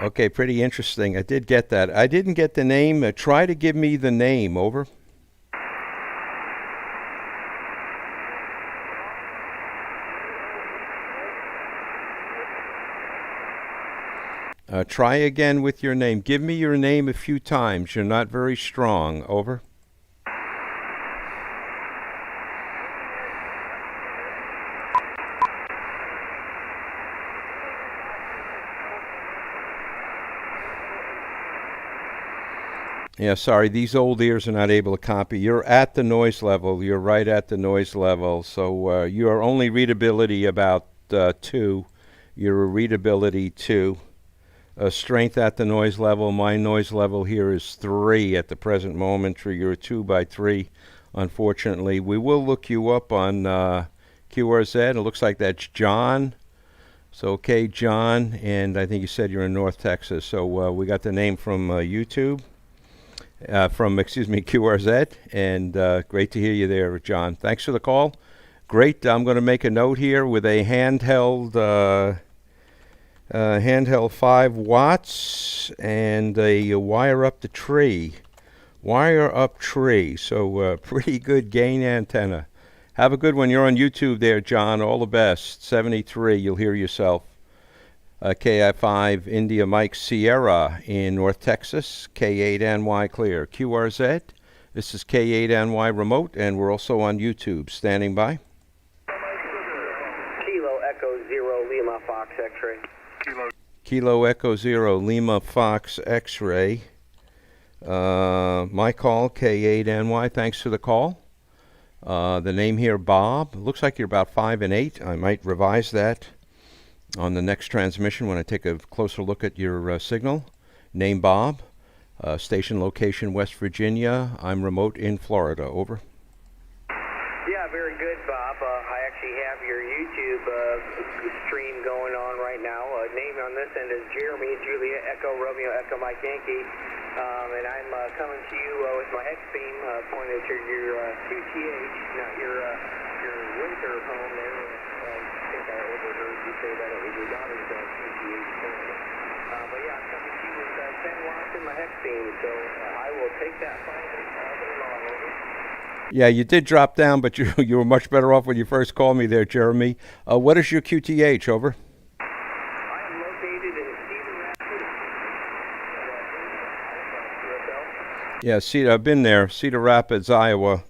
Speaker 1: Okay, pretty interesting. I did get that. I didn't get the name. Try to give me the name, over. Try again with your name. Give me your name a few times. You're not very strong. Over. Yeah, sorry, these old ears are not able to copy. You're at the noise level. You're right at the noise level. So your only readability about 2. Your readability 2. Strength at the noise level. My noise level here is 3 at the present moment. You're a 2 by 3, unfortunately. We will look you up on QRZ. It looks like that's John. So, okay, John, and I think you said you're in North Texas. So we got the name from YouTube. QRZ, and great to hear you there, John. Thanks for the call. Great. I'm going to make a note here with a handheld 5 watts and a wire up the tree. Wire up tree. So pretty good gain antenna. Have a good one. You're on YouTube there, John. All the best. 73. You'll hear yourself. K8NY India Mike Sierra in North Texas, K8NY Clear. QRZ, this is K8NY Remote, and we're also on YouTube. Standing by.
Speaker 11: Kilo Echo Zero Lima Fox X-ray.
Speaker 1: Kilo Echo Zero Lima Fox X-ray. My call, K8NY. Thanks for the call. The name here, Bob. Looks like you're about 5 and 8. I might revise that on the next transmission when I take a closer look at your signal. Name Bob. Station location West Virginia. I'm remote in Florida. Over.
Speaker 11: Yeah, very good, Bob. I actually have your YouTube stream going on right now. Name on this end is Jeremy, Julia, Echo, Romeo, Echo, Mike, Yankee. And I'm coming to you with my X-beam pointed to your QTH, not your winter home there. I think I overheard you say that it was your daughter's QTH currently. But yeah, I'm coming to you with 10 watts in my X-beam, so I will take that finally all day long. Over.
Speaker 1: Yeah, you did drop down, but you were much better off when you first called me there, Jeremy. What is your QTH? Over.
Speaker 11: I am located in Cedar Rapids.
Speaker 1: Yeah, Cedar. I've been there. Cedar Rapids, Iowa.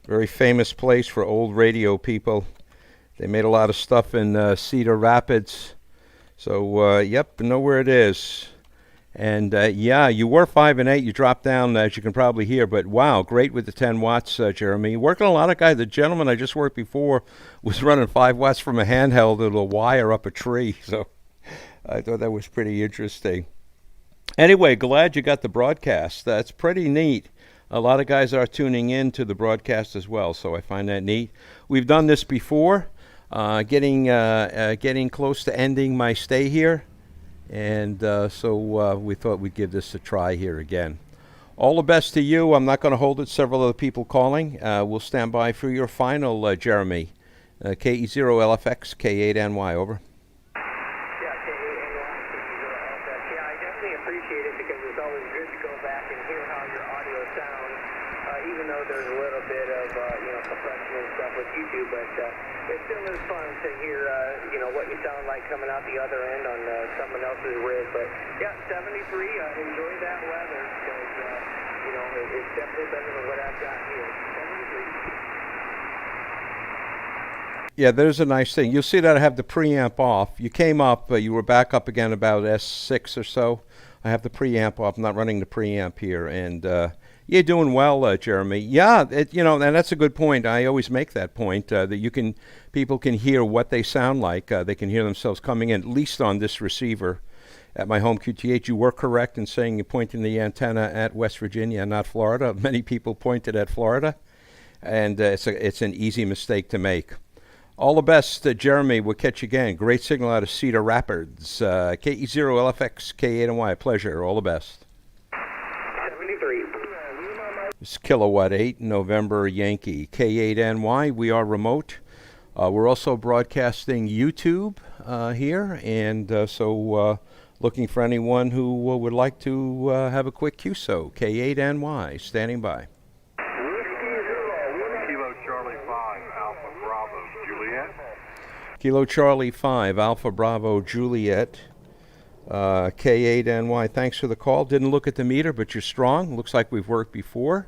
Speaker 1: Very famous place for old radio people. They made a lot of stuff in Cedar Rapids. So, yep, know where it is. And, yeah, you were 5 and 8. You dropped down, as you can probably hear. But, wow, great with the 10 watts, Jeremy. Working a lot of guys. The gentleman I just worked before was running 5 watts from a handheld and a wire up a tree. So I thought that was pretty interesting. Anyway, glad you got the broadcast. That's pretty neat. A lot of guys are tuning in to the broadcast as well, so I find that neat. We've done this before, getting close to ending my stay here, and so we thought we'd give this a try here again. All the best to you. I'm not going to hold it. Several other people calling. We'll stand by for your final, Jeremy. KE0LFX, K8NY, over.
Speaker 11: There's a little bit of compression and stuff with YouTube, but it still is fun to hear what you sound like coming out the other end on someone else's rig. But yeah, 73. Enjoy that weather because it's definitely better than what I've got here. 73.
Speaker 1: Yeah, there's a nice thing. You'll see that I have the preamp off. You came up, you were back up again about S6 or so. I have the preamp off. I'm not running the preamp here, and you're doing well, Jeremy. Yeah, and that's a good point. I always make that point that people can hear what they sound like. They can hear themselves coming in, at least on this receiver at my home QTH. You were correct in saying you're pointing the antenna at West Virginia, not Florida. Many people pointed at Florida, and it's an easy mistake to make. All the best, Jeremy. We'll catch you again. Great signal out of Cedar Rapids. KE0LFX, K8NY. A pleasure. All the best.
Speaker 11: 73.
Speaker 1: It's Kilowatt 8, November Yankee. K8NY. We are remote. We're also broadcasting YouTube here, and so looking for anyone who would like to have a quick QSO. K8NY. Standing by. Kilo Charlie 5, Alpha Bravo Juliet, K8NY. Thanks for the call. Didn't look at the meter, but you're strong. Looks like we've worked before.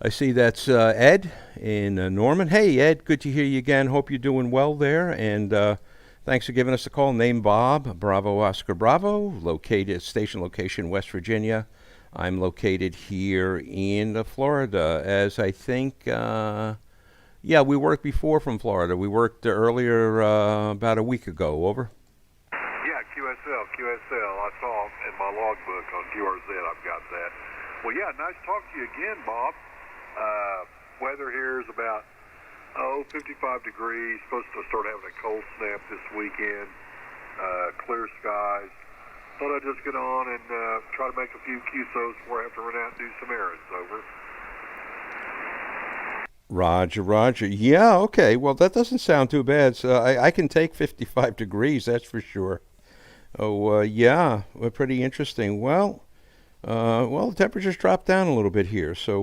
Speaker 1: I see that's Ed in Norman. Hey, Ed, good to hear you again. Hope you're doing well there. And thanks for giving us a call. Name Bob, Bravo Oscar Bravo, located station location West Virginia. I'm located here in Florida, as I think, yeah, we worked before from Florida. We worked earlier about a week ago. Over.
Speaker 8: Yeah, QSL. I saw in my logbook on QRZ, I've got that. Well, yeah, nice to talk to you again, Bob. Weather here is about, 55 degrees. Supposed to start having a cold snap this weekend. Clear skies. Thought I'd just get on and try to make a few QSOs before I have to run out and do some errands. Over.
Speaker 1: Roger. Yeah, okay. Well, that doesn't sound too bad. So I can take 55 degrees, that's for sure. Oh, yeah, pretty interesting. Well, the temperatures dropped down a little bit here, so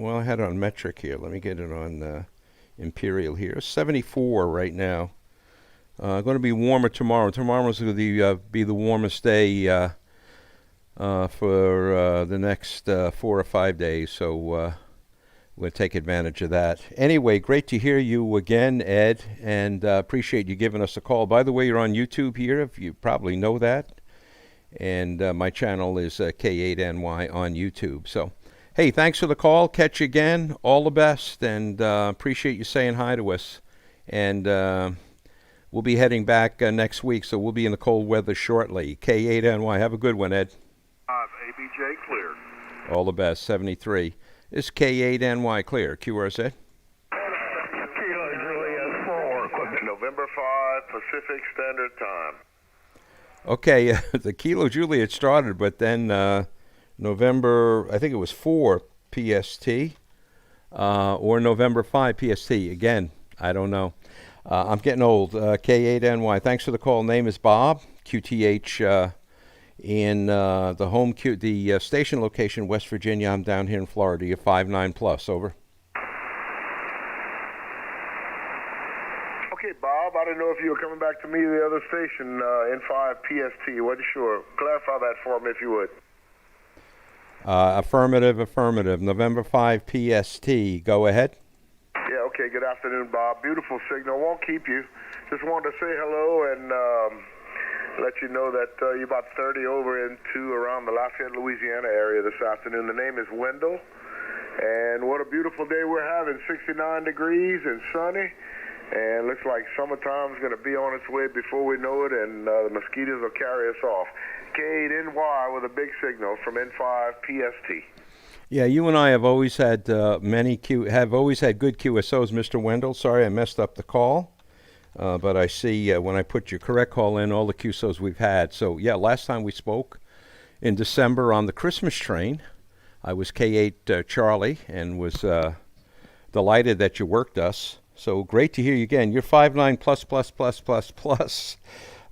Speaker 1: I had it on metric here. Let me get it on imperial here. 74 right now. Going to be warmer tomorrow. Tomorrow's going to be the warmest day for the next 4 or 5 days, so we'll take advantage of that. Anyway, great to hear you again, Ed, and appreciate you giving us a call. By the way, you're on YouTube here, if you probably know that, and my channel is K8NY on YouTube. So, hey, thanks for the call. Catch you again. All the best, and appreciate you saying hi to us. And we'll be heading back next week, so we'll be in the cold weather shortly. K8NY. Have a good one, Ed.
Speaker 8: ABJ clear.
Speaker 1: All the best. 73. This is K8NY clear. QRZ.
Speaker 8: Kilo Juliet 4, equipment November 5, Pacific Standard Time.
Speaker 1: Okay, the Kilo Juliet started, but then November, I think it was 4 PST or November 5 PST. Again, I don't know. I'm getting old. K8NY. Thanks for the call. Name is Bob. QTH in the station location, West Virginia. I'm down here in Florida. You're 5'9 plus. Over.
Speaker 8: Okay, Bob. I didn't know if you were coming back to me the other station, N5 PST. Wasn't sure. Clarify that for me if you would.
Speaker 1: Affirmative. November 5 PST. Go ahead.
Speaker 8: Yeah, okay. Good afternoon, Bob. Beautiful signal. Won't keep you. Just wanted to say hello and let you know that you're about 30 over into around the Lafayette, Louisiana area this afternoon. The name is Wendell. And what a beautiful day we're having. 69 degrees and sunny. And looks like summertime's going to be on its way before we know it, and the mosquitoes will carry us off. K8NY with a big signal from N5 PST.
Speaker 1: Yeah, you and I have always had good QSOs, Mr. Wendell. Sorry I messed up the call, but I see when I put your correct call in, all the QSOs we've had. So, yeah, last time we spoke in December on the Christmas train, I was K8 Charlie and was delighted that you worked us. So great to hear you again. You're 5'9 plus.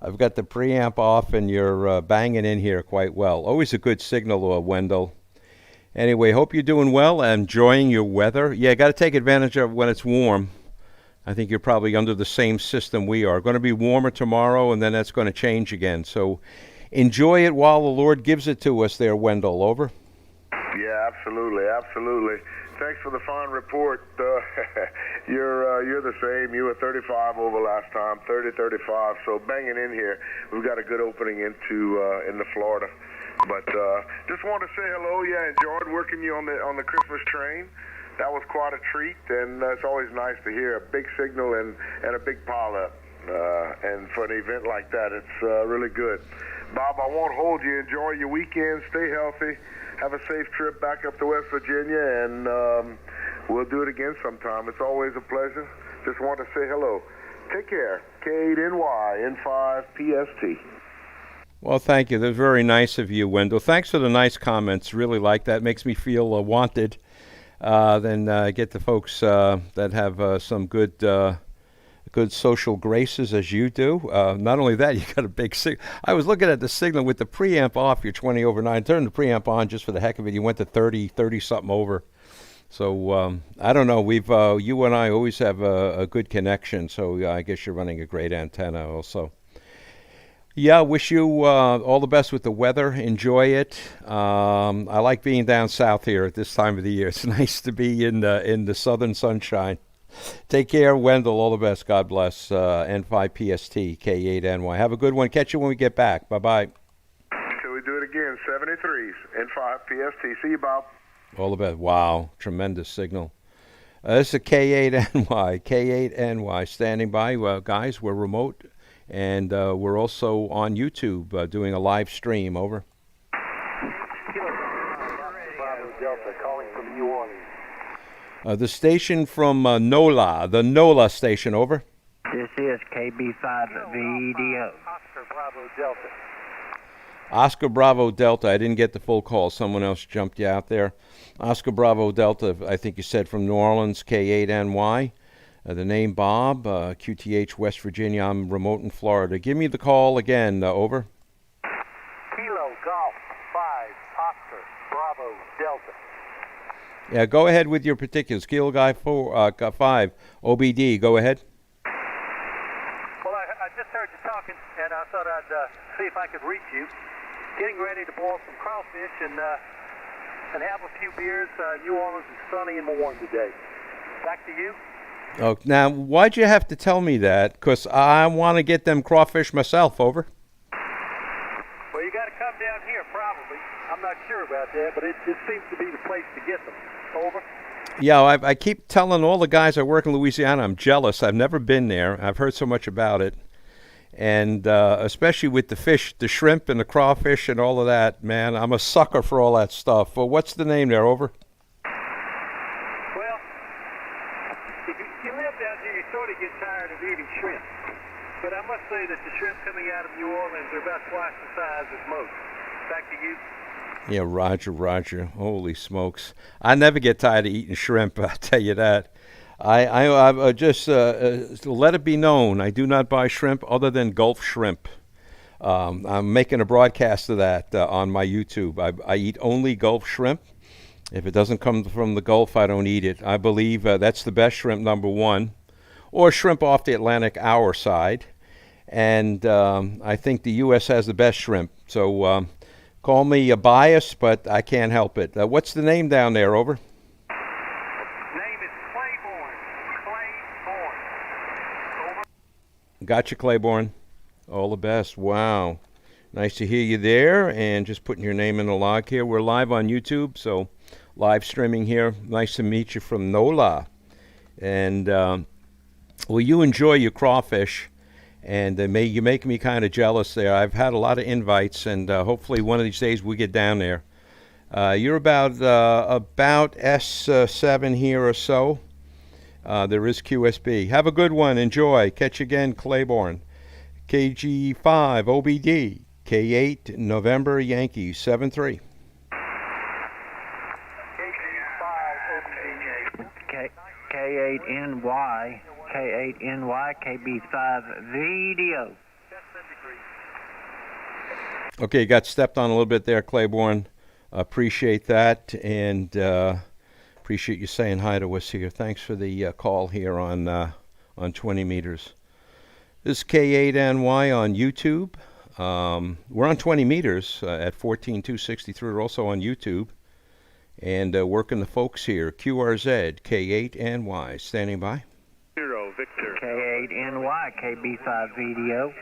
Speaker 1: I've got the preamp off, and you're banging in here quite well. Always a good signal, Wendell. Anyway, hope you're doing well, enjoying your weather. Yeah, got to take advantage of when it's warm. I think you're probably under the same system we are. Going to be warmer tomorrow, and then that's going to change again. So enjoy it while the Lord gives it to us there, Wendell. Over.
Speaker 8: Yeah, absolutely. Thanks for the fine report. You're the same. You were 35 over last time, 35. So banging in here. We've got a good opening into Florida. But just wanted to say hello. Yeah, enjoyed working you on the Christmas train. That was quite a treat, and it's always nice to hear a big signal and a big pileup. And for an event like that, it's really good. Bob, I won't hold you. Enjoy your weekend. Stay healthy. Have a safe trip back up to West Virginia, and we'll do it again sometime. It's always a pleasure. Just want to say hello. Take care. K8NY, N5 PST.
Speaker 1: Well, thank you. That was very nice of you, Wendell. Thanks for the nice comments. Really like that. Makes me feel wanted. Then get the folks that have some good social graces as you do. Not only that, you got a big signal. I was looking at the signal with the preamp off. You're 20 over 9. Turn the preamp on just for the heck of it. You went to 30-something over. So I don't know. We've you and I always have a good connection. So I guess you're running a great antenna also. Yeah, wish you all the best with the weather. Enjoy it. I like being down south here at this time of the year. It's nice to be in the southern sunshine. Take care, Wendell. All the best. God bless. N5 PST, K8NY. Have a good one. Catch you when we get back. Bye-bye.
Speaker 8: Till we do it again.
Speaker 7: again, 73s and 5 PST. See you, Bob.
Speaker 1: All the best. Wow, tremendous signal. This is K8NY, K8NY standing by. Guys, we're remote, and we're also on YouTube doing a live stream. Over.
Speaker 3: Delta calling from New Orleans.
Speaker 1: The station from NOLA, the NOLA station. Over.
Speaker 10: This is KB5VDO.
Speaker 3: Oscar Bravo Delta.
Speaker 1: Oscar Bravo Delta. I didn't get the full call. Someone else jumped you out there. Oscar Bravo Delta, I think you said from New Orleans, K8NY. The name Bob, QTH, West Virginia. I'm remote in Florida. Give me the call again. Over.
Speaker 3: Kilo Golf 5 Oscar Bravo Delta.
Speaker 1: Yeah, go ahead with your particulars. Kilo Guy 5, OBD. Go ahead.
Speaker 3: Well, I just heard you talking, and I thought I'd see if I could reach you. Getting ready to boil some crawfish and have a few beers. New Orleans is sunny and warm today. Back to you.
Speaker 1: Oh, now, why'd you have to tell me that? Because I want to get them crawfish myself. Over.
Speaker 3: Well, you got to come down here, probably. I'm not sure about that, but it seems to be the place to get them. Over.
Speaker 1: Yeah, I keep telling all the guys I work in Louisiana I'm jealous. I've never been there. I've heard so much about it. And especially with the fish, the shrimp and the crawfish and all of that, man, I'm a sucker for all that stuff. Well, what's the name there? Over.
Speaker 3: Well, if you live down here, you sort of get tired of eating shrimp. But I must say that the shrimp coming out of New Orleans are about twice the size as most. Back to you.
Speaker 1: Yeah, Roger. Holy smokes. I never get tired of eating shrimp, I'll tell you that. I just let it be known, I do not buy shrimp other than Gulf shrimp. I'm making a broadcast of that on my YouTube. I eat only Gulf shrimp. If it doesn't come from the Gulf, I don't eat it. I believe that's the best shrimp, number one, or shrimp off the Atlantic our side. And I think the U.S. has the best shrimp. So call me a bias, but I can't help it. What's the name down there? Over. Gotcha, Claiborne. All the best. Wow. Nice to hear you there. And just putting your name in the log here. We're live on YouTube, so live streaming here. Nice to meet you from NOLA. And, well, you enjoy your crawfish. And you make me kind of jealous there. I've had a lot of invites, and hopefully one of these days we get down there. You're about S7 here or so. There is QSB. Have a good one. Enjoy. Catch you again, Claiborne. KG5 OBD. K8 November Yankee 73.
Speaker 10: K8NY, K8NY, KB5VDO.
Speaker 1: Okay, got stepped on a little bit there, Claiborne. Appreciate that, and appreciate you saying hi to us here. Thanks for the call here on 20 meters. This is K8NY on YouTube. We're on 20 meters at 14,263. We're also on YouTube. And working the folks here. QRZ, K8NY, standing by.
Speaker 3: 0, Victor.
Speaker 10: K8NY, KB5VDO.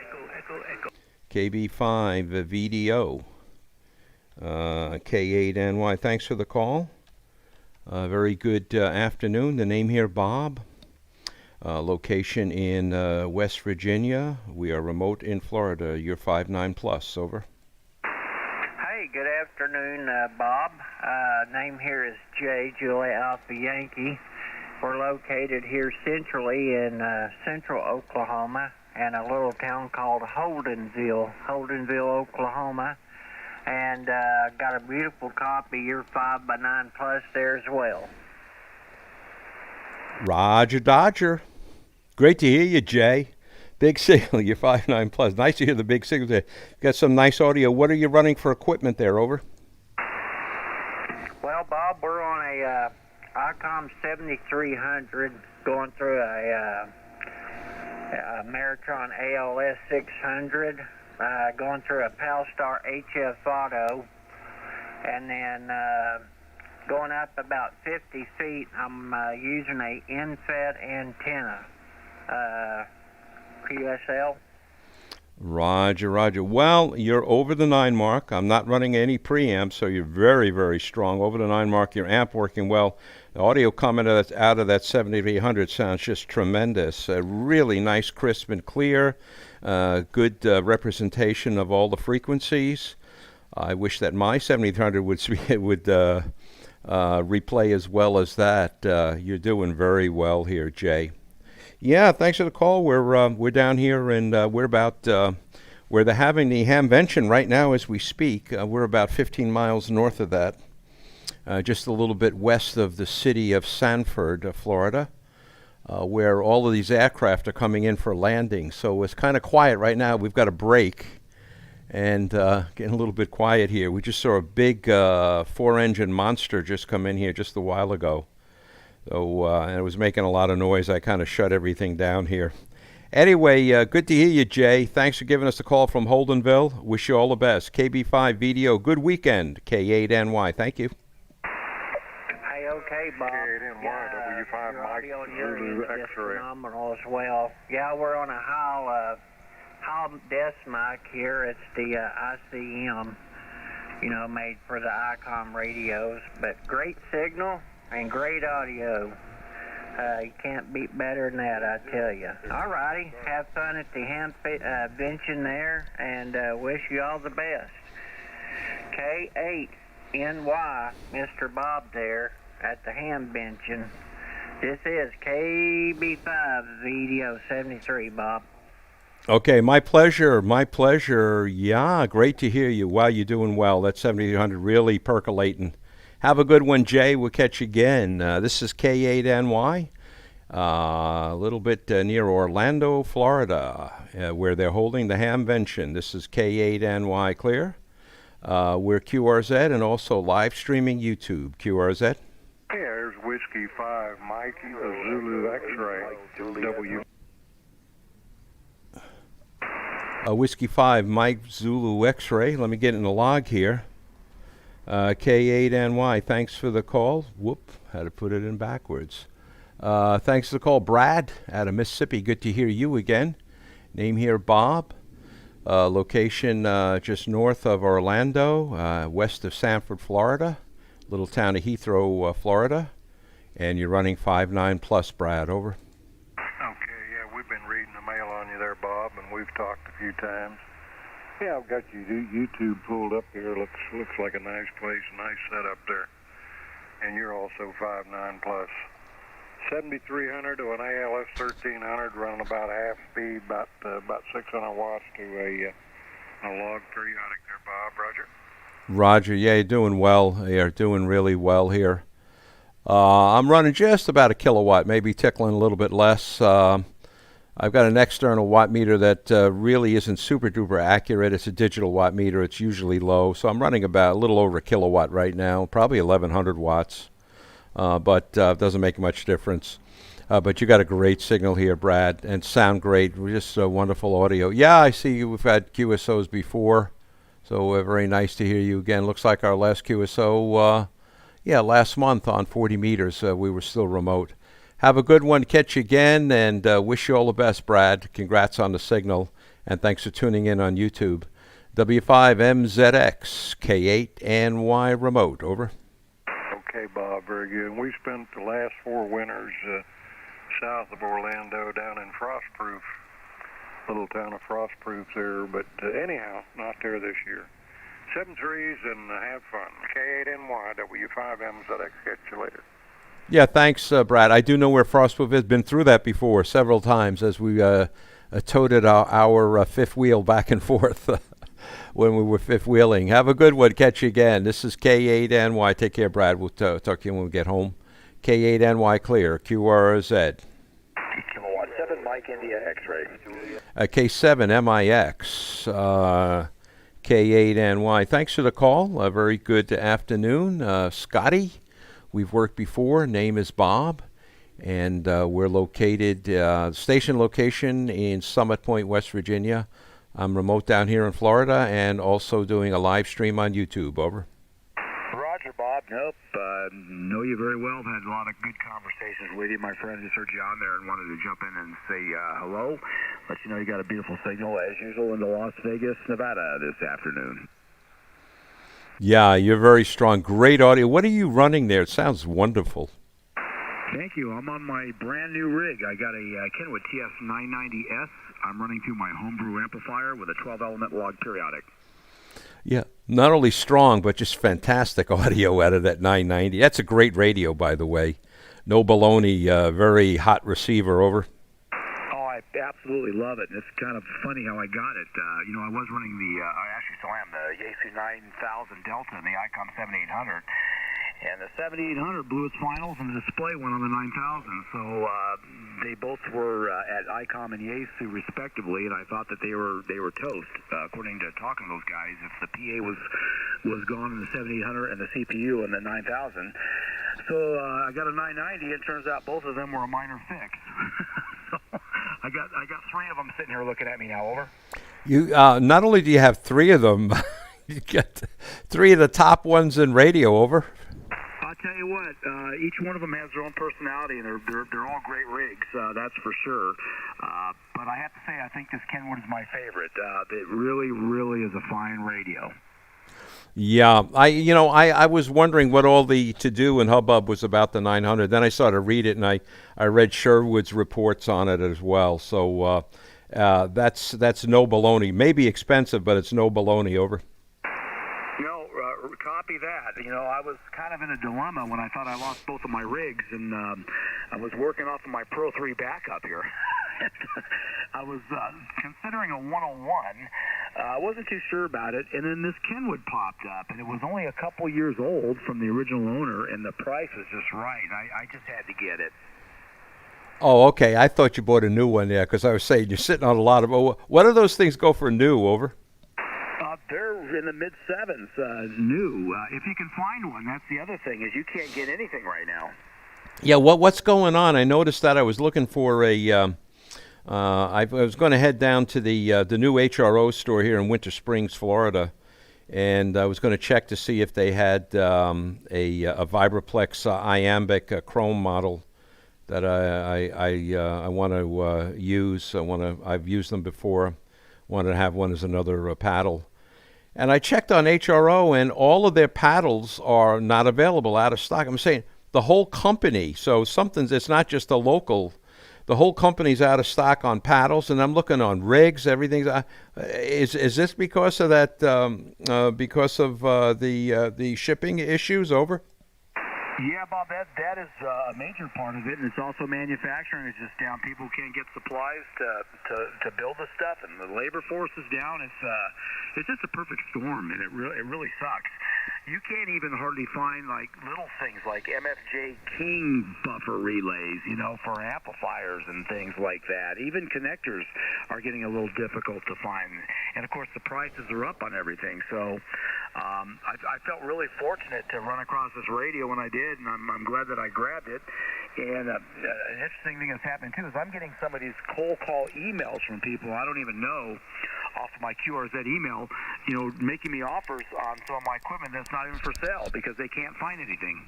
Speaker 1: KB5VDO. K8NY, thanks for the call. Very good afternoon. The name here, Bob. Location in West Virginia. We are remote in Florida. You're 5'9+. Over.
Speaker 10: Hey, good afternoon, Bob. Name here is Jay, Julia Alpha Yankee. We're located here centrally in central Oklahoma in a little town called Holdenville, Oklahoma. And got a beautiful copy. You're 5'9+ there as well.
Speaker 1: Roger Dodger. Great to hear you, Jay. Big signal. You're 5'9+. Nice to hear the big signal there. Got some nice audio. What are you running for equipment there? Over.
Speaker 10: Well, Bob, we're on a ICOM 7300 going through a Maritron ALS 600, going through a Palstar HF Auto, and then going up about 50 feet, I'm using a in-fed antenna, QSL.
Speaker 1: Roger, roger. Well, you're over the 9 mark. I'm not running any preamp, so you're very, very strong. Over the 9 mark, your amp working well. The audio coming out of that 7300 sounds just tremendous. Really nice, crisp, and clear. Good representation of all the frequencies. I wish that my 7300 would replay as well as that. You're doing very well here, Jay. Yeah, thanks for the call. We're down here, and where they're having the hamvention right now as we speak. We're about 15 miles north of that, just a little bit west of the city of Sanford, Florida, where all of these aircraft are coming in for landing. So it's kind of quiet right now. We've got a break, and getting a little bit quiet here. We just saw a big 4-engine monster just come in here just a while ago. So and it was making a lot of noise. I kind of shut everything down here. Anyway, good to hear you, Jay. Thanks for giving us a call from Holdenville. Wish you all the best. KB5 VDO, good weekend. K8NY, thank you.
Speaker 10: Hey, okay, Bob.
Speaker 9: K8NY, W5 Mike, Zulu X-ray.
Speaker 10: Phenomenal as well. Yeah, we're on a Hall desk mic here. It's the ICM, made for the ICOM radios. But great signal and great audio. You can't beat better than that, I tell you. All righty. Have fun at the hamvention there, and wish you all the best. K8NY, Mr. Bob there at the hamvention. This is KB5 VDO 73, Bob.
Speaker 1: Okay, my pleasure. My pleasure. Yeah, great to hear you. Wow, you're doing well. That 7300 really percolating. Have a good one, Jay. We'll catch you again. This is K8NY, a little bit near Orlando, Florida, where they're holding the hamvention. This is K8NY Clear. We're QRZ and also live streaming YouTube. QRZ.
Speaker 9: Yeah, there's Whiskey 5, Mike, Zulu X-ray, W.
Speaker 1: Whiskey 5, Mike, Zulu X-ray. Let me get in the log here. K8NY, thanks for the call. Whoop, had to put it in backwards. Thanks for the call, Brad, out of Mississippi. Good to hear you again. Name here, Bob. Location just north of Orlando, west of Sanford, Florida. Little town of Heathrow, Florida. And you're running 5.9 plus, Brad. Over.
Speaker 9: Okay, yeah, we've been reading the mail on you there, Bob, and we've talked a few times. Yeah, I've got you YouTube pulled up here. Looks like a nice place, nice setup there. And you're also 5.9 plus. 7,300 to an ALS 1300, running about half speed, about 600 watts to a log periodic there, Bob. Roger.
Speaker 1: Roger, yeah, you're doing well. You're doing really well here. I'm running just about a kilowatt, maybe tickling a little bit less. I've got an external watt meter that really isn't super duper accurate. It's a digital watt meter. It's usually low. So I'm running about a little over a kilowatt right now, probably 1,100 watts. But it doesn't make much difference. But you got a great signal here, Brad, and sound great. Just wonderful audio. Yeah, I see we've had QSOs before. So very nice to hear you again. Looks like our last QSO, last month on 40 meters, we were still remote. Have a good one. Catch you again, and wish you all the best, Brad. Congrats on the signal, and thanks for tuning in on YouTube. W5MZX, K8NY remote. Over.
Speaker 9: Okay, Bob, very good. And we spent the last 4 winters south of Orlando down in Frostproof, little town of Frostproof there. But anyhow, not there this year. 7-3s and have fun. K8NY, W5MZX. Catch you later.
Speaker 1: Yeah, thanks, Brad. I do know where Frostproof is. Been through that before several times as we toted our fifth wheel back and forth when we were fifth wheeling. Have a good one. Catch you again. This is K8NY. Take care, Brad. We'll talk to you when we get home. K8NY clear. QRZ.
Speaker 7: Kilowatt 7, Mike India X-ray.
Speaker 1: K7MIX. K8NY. Thanks for the call. A very good afternoon. Scotty. We've worked before. Name is Bob, and we're located, station location in Summit Point, West Virginia. I'm remote down here in Florida and also doing a live stream on YouTube. Over.
Speaker 7: Roger, Bob. Nope. Know you very well. I've had a lot of good conversations with you. My friend just heard you on there and wanted to jump in and say hello.
Speaker 6: let you know you got a beautiful signal as usual into Las Vegas, Nevada this afternoon.
Speaker 1: Yeah, you're very strong. Great audio. What are you running there? It sounds wonderful.
Speaker 6: Thank you. I'm on my brand new rig. I got a Kenwood TS990S. I'm running through my homebrew amplifier with a 12-element log periodic.
Speaker 1: Yeah, not only strong, but just fantastic audio out of that 990. That's a great radio, by the way. No baloney, very hot receiver, over.
Speaker 6: Oh, I absolutely love it. And it's kind of funny how I got it. I was running I actually still am, the Yaesu 9000 Delta and the ICOM 7800. And the 7800 blew its finals, and the display went on the 9000. So they both were at ICOM and Yaesu respectively, and I thought that they were toast. According to talking to those guys, if the PA was gone in the 7800 and the CPU in the 9000. So I got a 990. It turns out both of them were a minor fix. So I got three of them sitting here looking at me now. Over.
Speaker 1: You not only do you have three of them, you get three of the top ones in radio. Over.
Speaker 6: I'll tell you what, each one of them has their own personality, and they're all great rigs, that's for sure. But I have to say, I think this Kenwood is my favorite. It really, really is a fine radio.
Speaker 1: Yeah, I was wondering what all the to-do and hubbub was about the 900. Then I started to read it, and I read Sherwood's reports on it as well. So that's no baloney. Maybe expensive, but it's no baloney. Over.
Speaker 6: No, copy that. I was kind of in a dilemma when I thought I lost both of my rigs, and I was working off of my Pro 3 backup here. I was considering a 101. I wasn't too sure about it, and then this Kenwood popped up, and it was only a couple years old from the original owner, and the price was just right. I just had to get it.
Speaker 1: Oh, okay. I thought you bought a new one there, because I was saying you're sitting on a lot of. What do those things go for new? Over.
Speaker 6: They're in the mid-sevens, new. If you can find one, that's the other thing, is you can't get anything right now.
Speaker 1: Yeah, what's going on? I noticed that I was looking for I was going to head down to the new HRO store here in Winter Springs, Florida, and I was going to check to see if they had a Vibraplex iambic chrome model that I want to use. I've used them before. Wanted to have one as another paddle. And I checked on HRO, and all of their paddles are not available, out of stock. I'm saying the whole company, so it's not just a local, the whole company's out of stock on paddles, and I'm looking on rigs, everything's, is this because of that, because of the shipping issues? Over?
Speaker 6: Yeah, Bob, that is a major part of it, and it's also manufacturing is just down. People can't get supplies to build the stuff, and the labor force is down. It's just a perfect storm, and it really sucks. You can't even hardly find like little things like MFJ King buffer relays, for amplifiers and things like that. Even connectors are getting a little difficult to find, and of course the prices are up on everything. So I felt really fortunate to run across this radio when I did, and I'm glad that I grabbed it. And an interesting thing that's happening too is I'm getting some of these cold call emails from people I don't even know off of my QRZ email, making me offers on some of my equipment that's not even for sale because they can't find anything.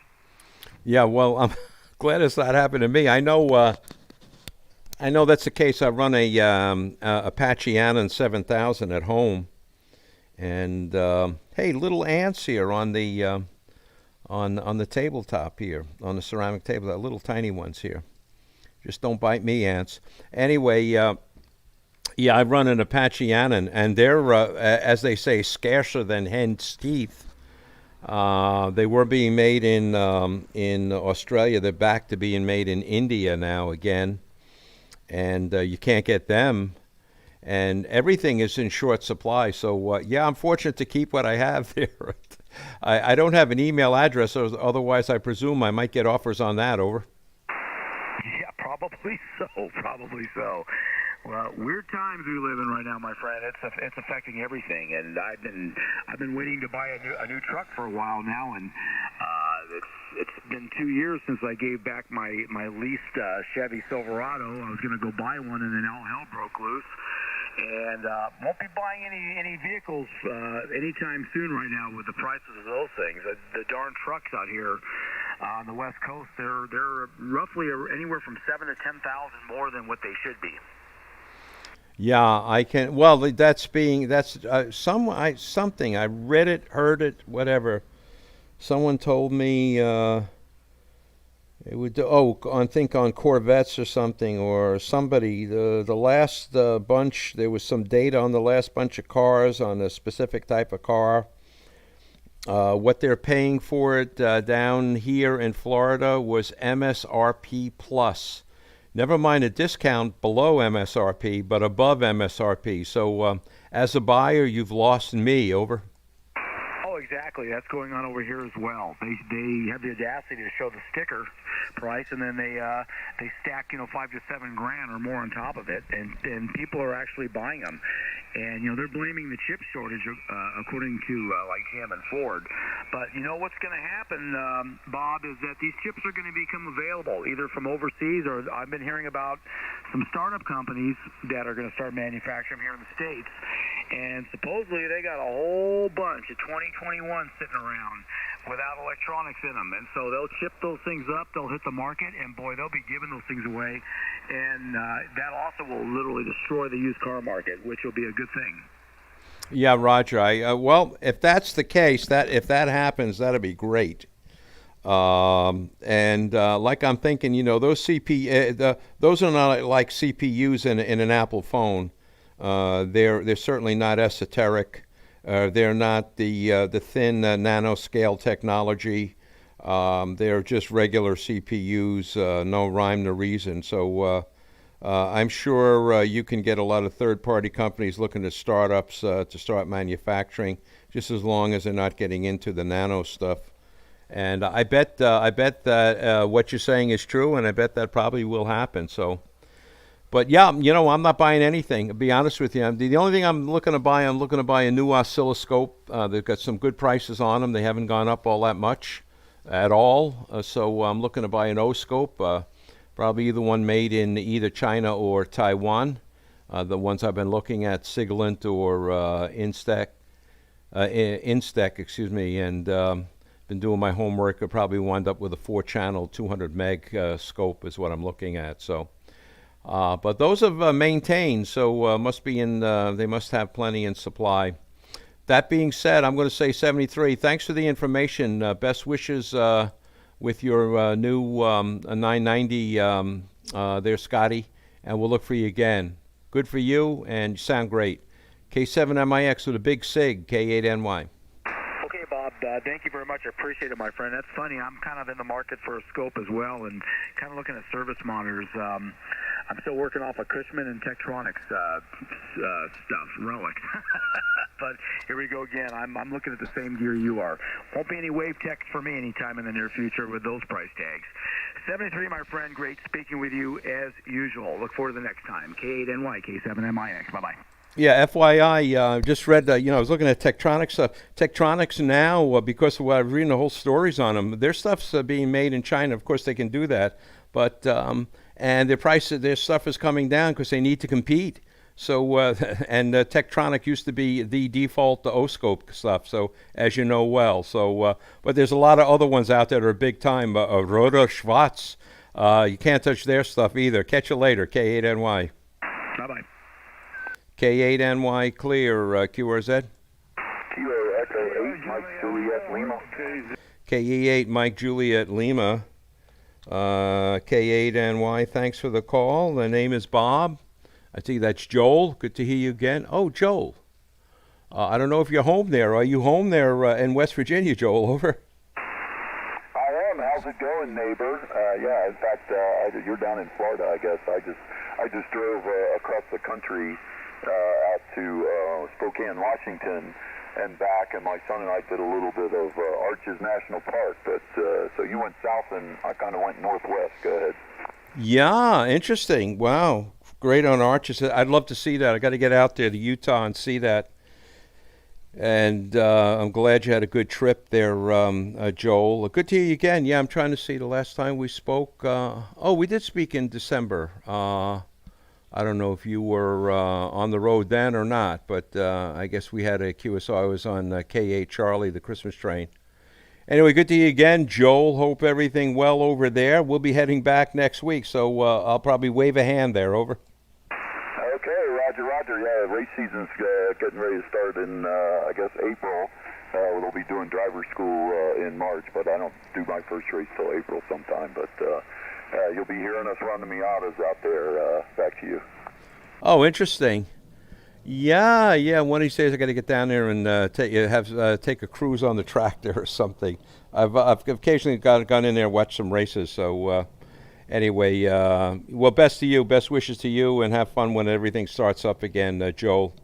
Speaker 1: Yeah, well, I'm glad it's not happened to me. I know that's the case. I run a Apache Anon 7000 at home, and hey, little ants here on the on the tabletop here, on the ceramic table, the little tiny ones here. Just don't bite me, ants. Anyway, yeah, I run an Apache Anon, and they're, as they say, scarcer than hen's teeth. They were being made in Australia. They're back to being made in India now again, and you can't get them. And everything is in short supply. So, yeah, I'm fortunate to keep what I have there. I don't have an email address, otherwise I presume I might get offers on that. Over.
Speaker 6: Yeah, probably so. Well, weird times we live in right now, my friend. It's affecting everything, and I've been waiting to buy a new truck for a while now, and it's been 2 years since I gave back my leased Chevy Silverado. I was going to go buy one, and then all hell broke loose. And won't be buying any vehicles anytime soon right now with the prices of those things. The darn trucks out here on the West Coast, they're roughly anywhere from 7,000 to 10,000 more than what they should be.
Speaker 1: Yeah, I can. Well, something I read it, heard it, whatever. Someone told me it would. Oh, on Corvettes or something, or somebody. The last bunch, there was some data on the last bunch of cars on a specific type of car. What they're paying for it down here in Florida was MSRP plus. Never mind a discount below MSRP, but above MSRP. So as a buyer, you've lost me. Over.
Speaker 6: Oh, exactly. That's going on over here as well. They have the audacity to show the sticker price, and then they stack $5 to $7 grand or more on top of it, and people are actually buying them. And they're blaming the chip shortage, according to like GM and Ford. But what's going to happen, Bob, is that these chips are going to become available either from overseas, or I've been hearing about some startup companies that are going to start manufacturing here in the States. And supposedly they got a whole bunch of 2021 sitting around without electronics in them. And so they'll chip those things up, they'll hit the market, and boy, they'll be giving those things away. And that also will literally destroy the used car market, which will be a good thing.
Speaker 1: Yeah, Roger. Well, if that's the case, if that happens, that'll be great. And like I'm thinking, those those are not like CPUs in an Apple phone. They're certainly not esoteric. They're not the thin nanoscale technology. They're just regular CPUs, no rhyme, no reason. So I'm sure you can get a lot of third-party companies looking at startups to start manufacturing, just as long as they're not getting into the nano stuff. And I bet that what you're saying is true, and I bet that probably will happen. So. But yeah, I'm not buying anything. To be honest with you, the only thing I'm looking to buy a new oscilloscope. They've got some good prices on them. They haven't gone up all that much, at all. So I'm looking to buy an O-scope. Probably either one made in either China or Taiwan. The ones I've been looking at, Siglent or Instax, excuse me, and been doing my homework. I'll probably wind up with a 4-channel, 200 meg scope is what I'm looking at. So. But those have maintained, so must be in. They must have plenty in supply. That being said, I'm going to say 73. Thanks for the information. Best wishes with your new 990 there, Scotty, and we'll look for you again. Good for you, and you sound great. K7MIX with a big SIG, K8NY.
Speaker 6: Okay, Bob, thank you very much. I appreciate it, my friend. That's funny. I'm kind of in the market for a scope as well, and kind of looking at service monitors. I'm still working off of Cushman and Tektronix stuff, Relic. But here we go again. I'm looking at the same gear you are. Won't be any Wave Techs for me anytime in the near future with those price tags. 73, my friend. Great speaking with you as usual. Look forward to the next time. K8NY, K7MIX. Bye-bye.
Speaker 1: Yeah, FYI, just read, I was looking at Tektronix stuff. Tektronix now, because of what I've reading the whole stories on them, their stuff's being made in China. Of course, they can do that. But and their price of their stuff is coming down because they need to compete. So and Tektronix used to be the default O-scope stuff. So as you know well. So but there's a lot of other ones out there that are big time. Roder Schwarz, you can't touch their stuff either. Catch you later. K8NY.
Speaker 6: Bye bye.
Speaker 1: K8NY clear. QRZ.
Speaker 7: Kilo Echo 8 Mike Juliet Lima.
Speaker 1: KE8 Mike Juliet Lima. K8NY, thanks for the call. The name is Bob. I think that's Joel. Good to hear you again. Oh, Joel. I don't know if you're home there. Are you home there in West Virginia, Joel? Over.
Speaker 7: I am. How's it going, neighbor? Yeah, in fact, you're down in Florida, I guess. I just drove across the country out to Spokane, Washington, and back, and my son and I did a little bit of Arches National Park. But so you went south, and I kind of went northwest. Go ahead.
Speaker 1: Yeah, interesting. Wow, great on Arches. I'd love to see that. I got to get out there to Utah and see that. And I'm glad you had a good trip there, Joel. Good to hear you again. Yeah, I'm trying to see the last time we spoke. We did speak in December. I don't know if you were on the road then or not, but I guess we had a QSO. I was on K8 Charlie, the Christmas train. Anyway, good to see you again, Joel. Hope everything well over there. We'll be heading back next week, so I'll probably wave a hand there. Over.
Speaker 7: Okay. Okay, Roger. Yeah, race season's getting ready to start in, I guess, April. We'll be doing driver school in March, but I don't do my first race till April sometime. But you'll be hearing us run the Miatas out there. Back to you.
Speaker 1: Oh, interesting. Yeah. One of these days I got to get down there and take a cruise on the tractor or something. I've occasionally gone in there and watched some races. So anyway, well, best to you, best wishes to you, and have fun when everything starts up again, Joel.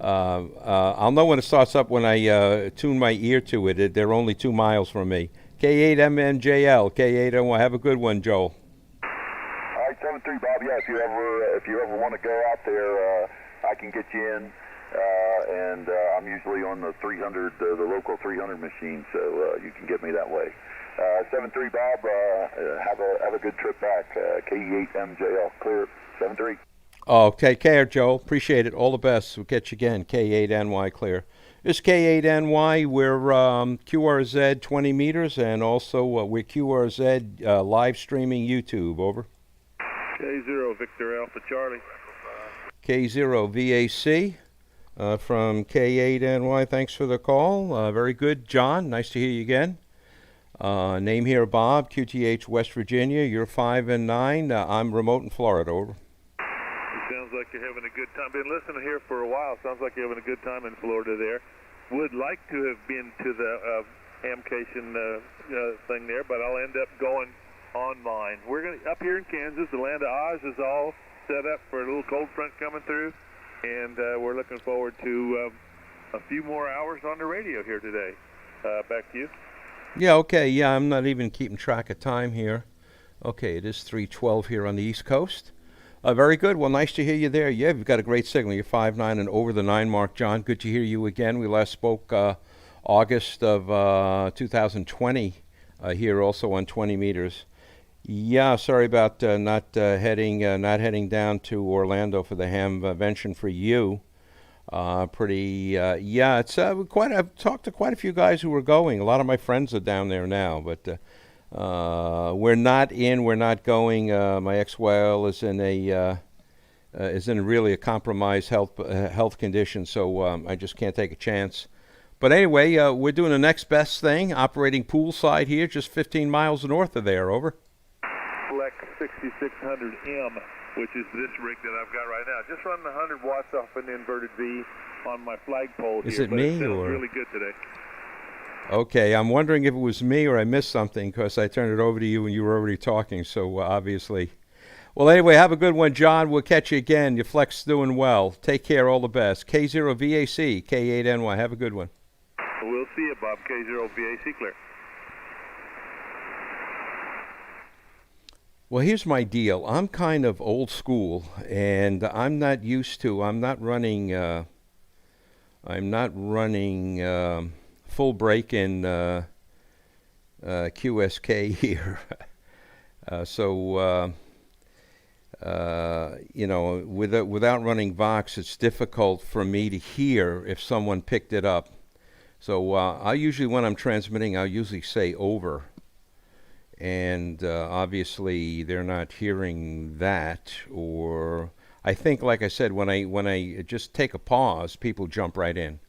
Speaker 1: I'll know when it starts up when I tune my ear to it. They're only 2 miles from me. K8MNJL, K8NY. Have a good one, Joel.
Speaker 7: All right, 7-3, Bob. Yeah, if you ever want to go out there, I can get you in. And I'm usually on the 300, the local 300 machine, so you can get me that way. 7-3, Bob. Have a good trip back. K8MJL, clear. 7-3.
Speaker 1: Oh, take care, Joel. Appreciate it. All the best. We'll catch you again. K8NY clear. This is K8NY. We're QRZ 20 meters, and also we're QRZ live streaming YouTube. Over.
Speaker 8: K0 Victor Alpha Charlie.
Speaker 1: K0 VAC from K8NY. Thanks for the call. Very good, John. Nice to hear you again. Name here, Bob. QTH West Virginia. You're 5 and 9. I'm remote in Florida. Over.
Speaker 8: Sounds like you're having a good time. Been listening here for a while. Sounds like you're having a good time in Florida there. Would like to have been to the Hamcation thing there, but I'll end up going online. We're going up here in Kansas. The land of Oz is all set up for a little cold front coming through, and we're looking forward to a few more hours on the radio here today. Back to you.
Speaker 1: Yeah, okay. Yeah, I'm not even keeping track of time here. Okay, it is 3:12 here on the East Coast. Very good. Well, nice to hear you there. Yeah, you've got a great signal. You're 5'9" and over the 9 mark, John. Good to hear you again. We last spoke August of 2020 here also on 20 meters. Yeah, sorry about not heading down to Orlando for the Hamvention for you. It's I've talked to quite a few guys who were going. A lot of my friends are down there now, but we're not going. My ex-whale is in really a compromised health condition, so I just can't take a chance. But anyway, we're doing the next best thing, operating poolside here, just 15 miles north of there. Over.
Speaker 8: Flex 6600M, which is this rig that I've got right now. Just running 100 watts off an inverted V on my flagpole here.
Speaker 1: Is it me or?
Speaker 8: Really good today.
Speaker 1: Okay, I'm wondering if it was me or I missed something because I turned it over to you and you were already talking, so obviously. Well, anyway, have a good one, John. We'll catch you again. Your Flex doing well. Take care. All the best. K0 VAC, K8NY. Have a good one.
Speaker 8: We'll see you, Bob. K0 VAC clear.
Speaker 1: Well, here's my deal. I'm kind of old school, and I'm not running full break in QSK here. Without running Vox, it's difficult for me to hear if someone picked it up. So I usually, when I'm transmitting, I'll usually say over. And obviously they're not hearing that, or I think, like I said, when I just take a pause, people jump right in.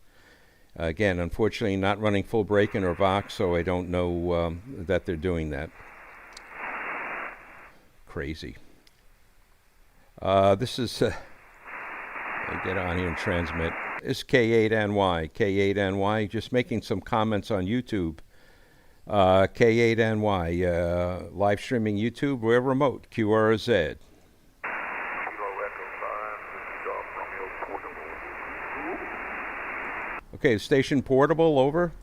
Speaker 1: Again, unfortunately, not running full break-in or Vox, so I don't know that they're doing that. Crazy. This is let me get on here and transmit. This is K8NY, just making some comments on YouTube. K8NY, live streaming YouTube. We're remote, QRZ. Okay, station portable, over.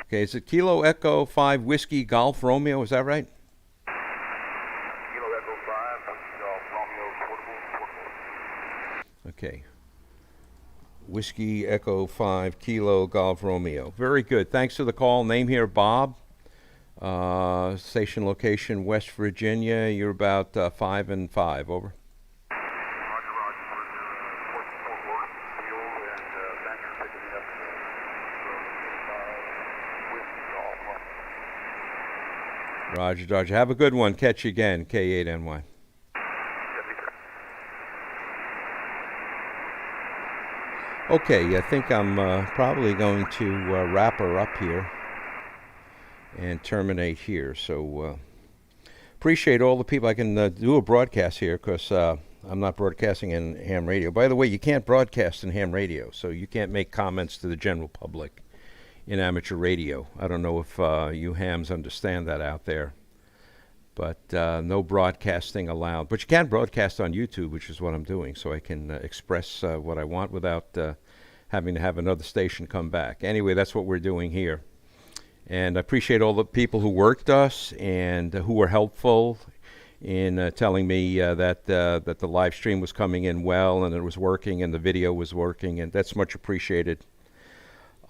Speaker 1: Okay, is it Kilo Echo 5 Whiskey Golf Romeo? Is that right?
Speaker 8: Kilo Echo 5 Whiskey Golf Romeo portable.
Speaker 1: Okay. Whiskey Echo 5 Kilo Golf Romeo. Very good. Thanks for the call. Name here, Bob. Station location, West Virginia. You're about 5 and 5. Over. Roger, Dodger. Have a good one. Catch you again, K8NY. Okay, I think I'm probably going to wrap her up here and terminate here. So appreciate all the people. I can do a broadcast here because I'm not broadcasting in ham radio. By the way, you can't broadcast in ham radio, so you can't make comments to the general public in amateur radio. I don't know if you hams understand that out there, but no broadcasting allowed. But you can broadcast on YouTube, which is what I'm doing, so I can express what I want without having to have another station come back. Anyway, that's what we're doing here. And I appreciate all the people who worked us and who were helpful in telling me that the live stream was coming in well and it was working and the video was working, and that's much appreciated.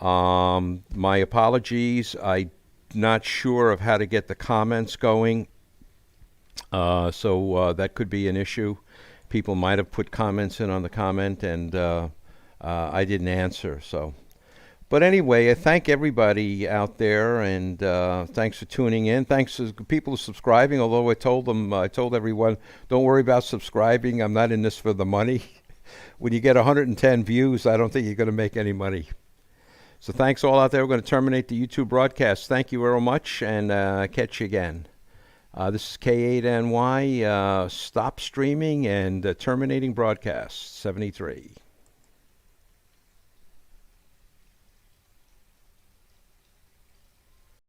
Speaker 1: My apologies. I'm not sure of how to get the comments going, so that could be an issue. People might have put comments in on the comment, and I didn't answer. So, but anyway, I thank everybody out there, and thanks for tuning in. Thanks to people subscribing. Although I told everyone, don't worry about subscribing. I'm not in this for the money. When you get 110 views, I don't think you're going to make any money. So thanks all out there. We're going to terminate the YouTube broadcast. Thank you very much, and catch you again. This is K8NY. Stop streaming and terminating broadcast 73.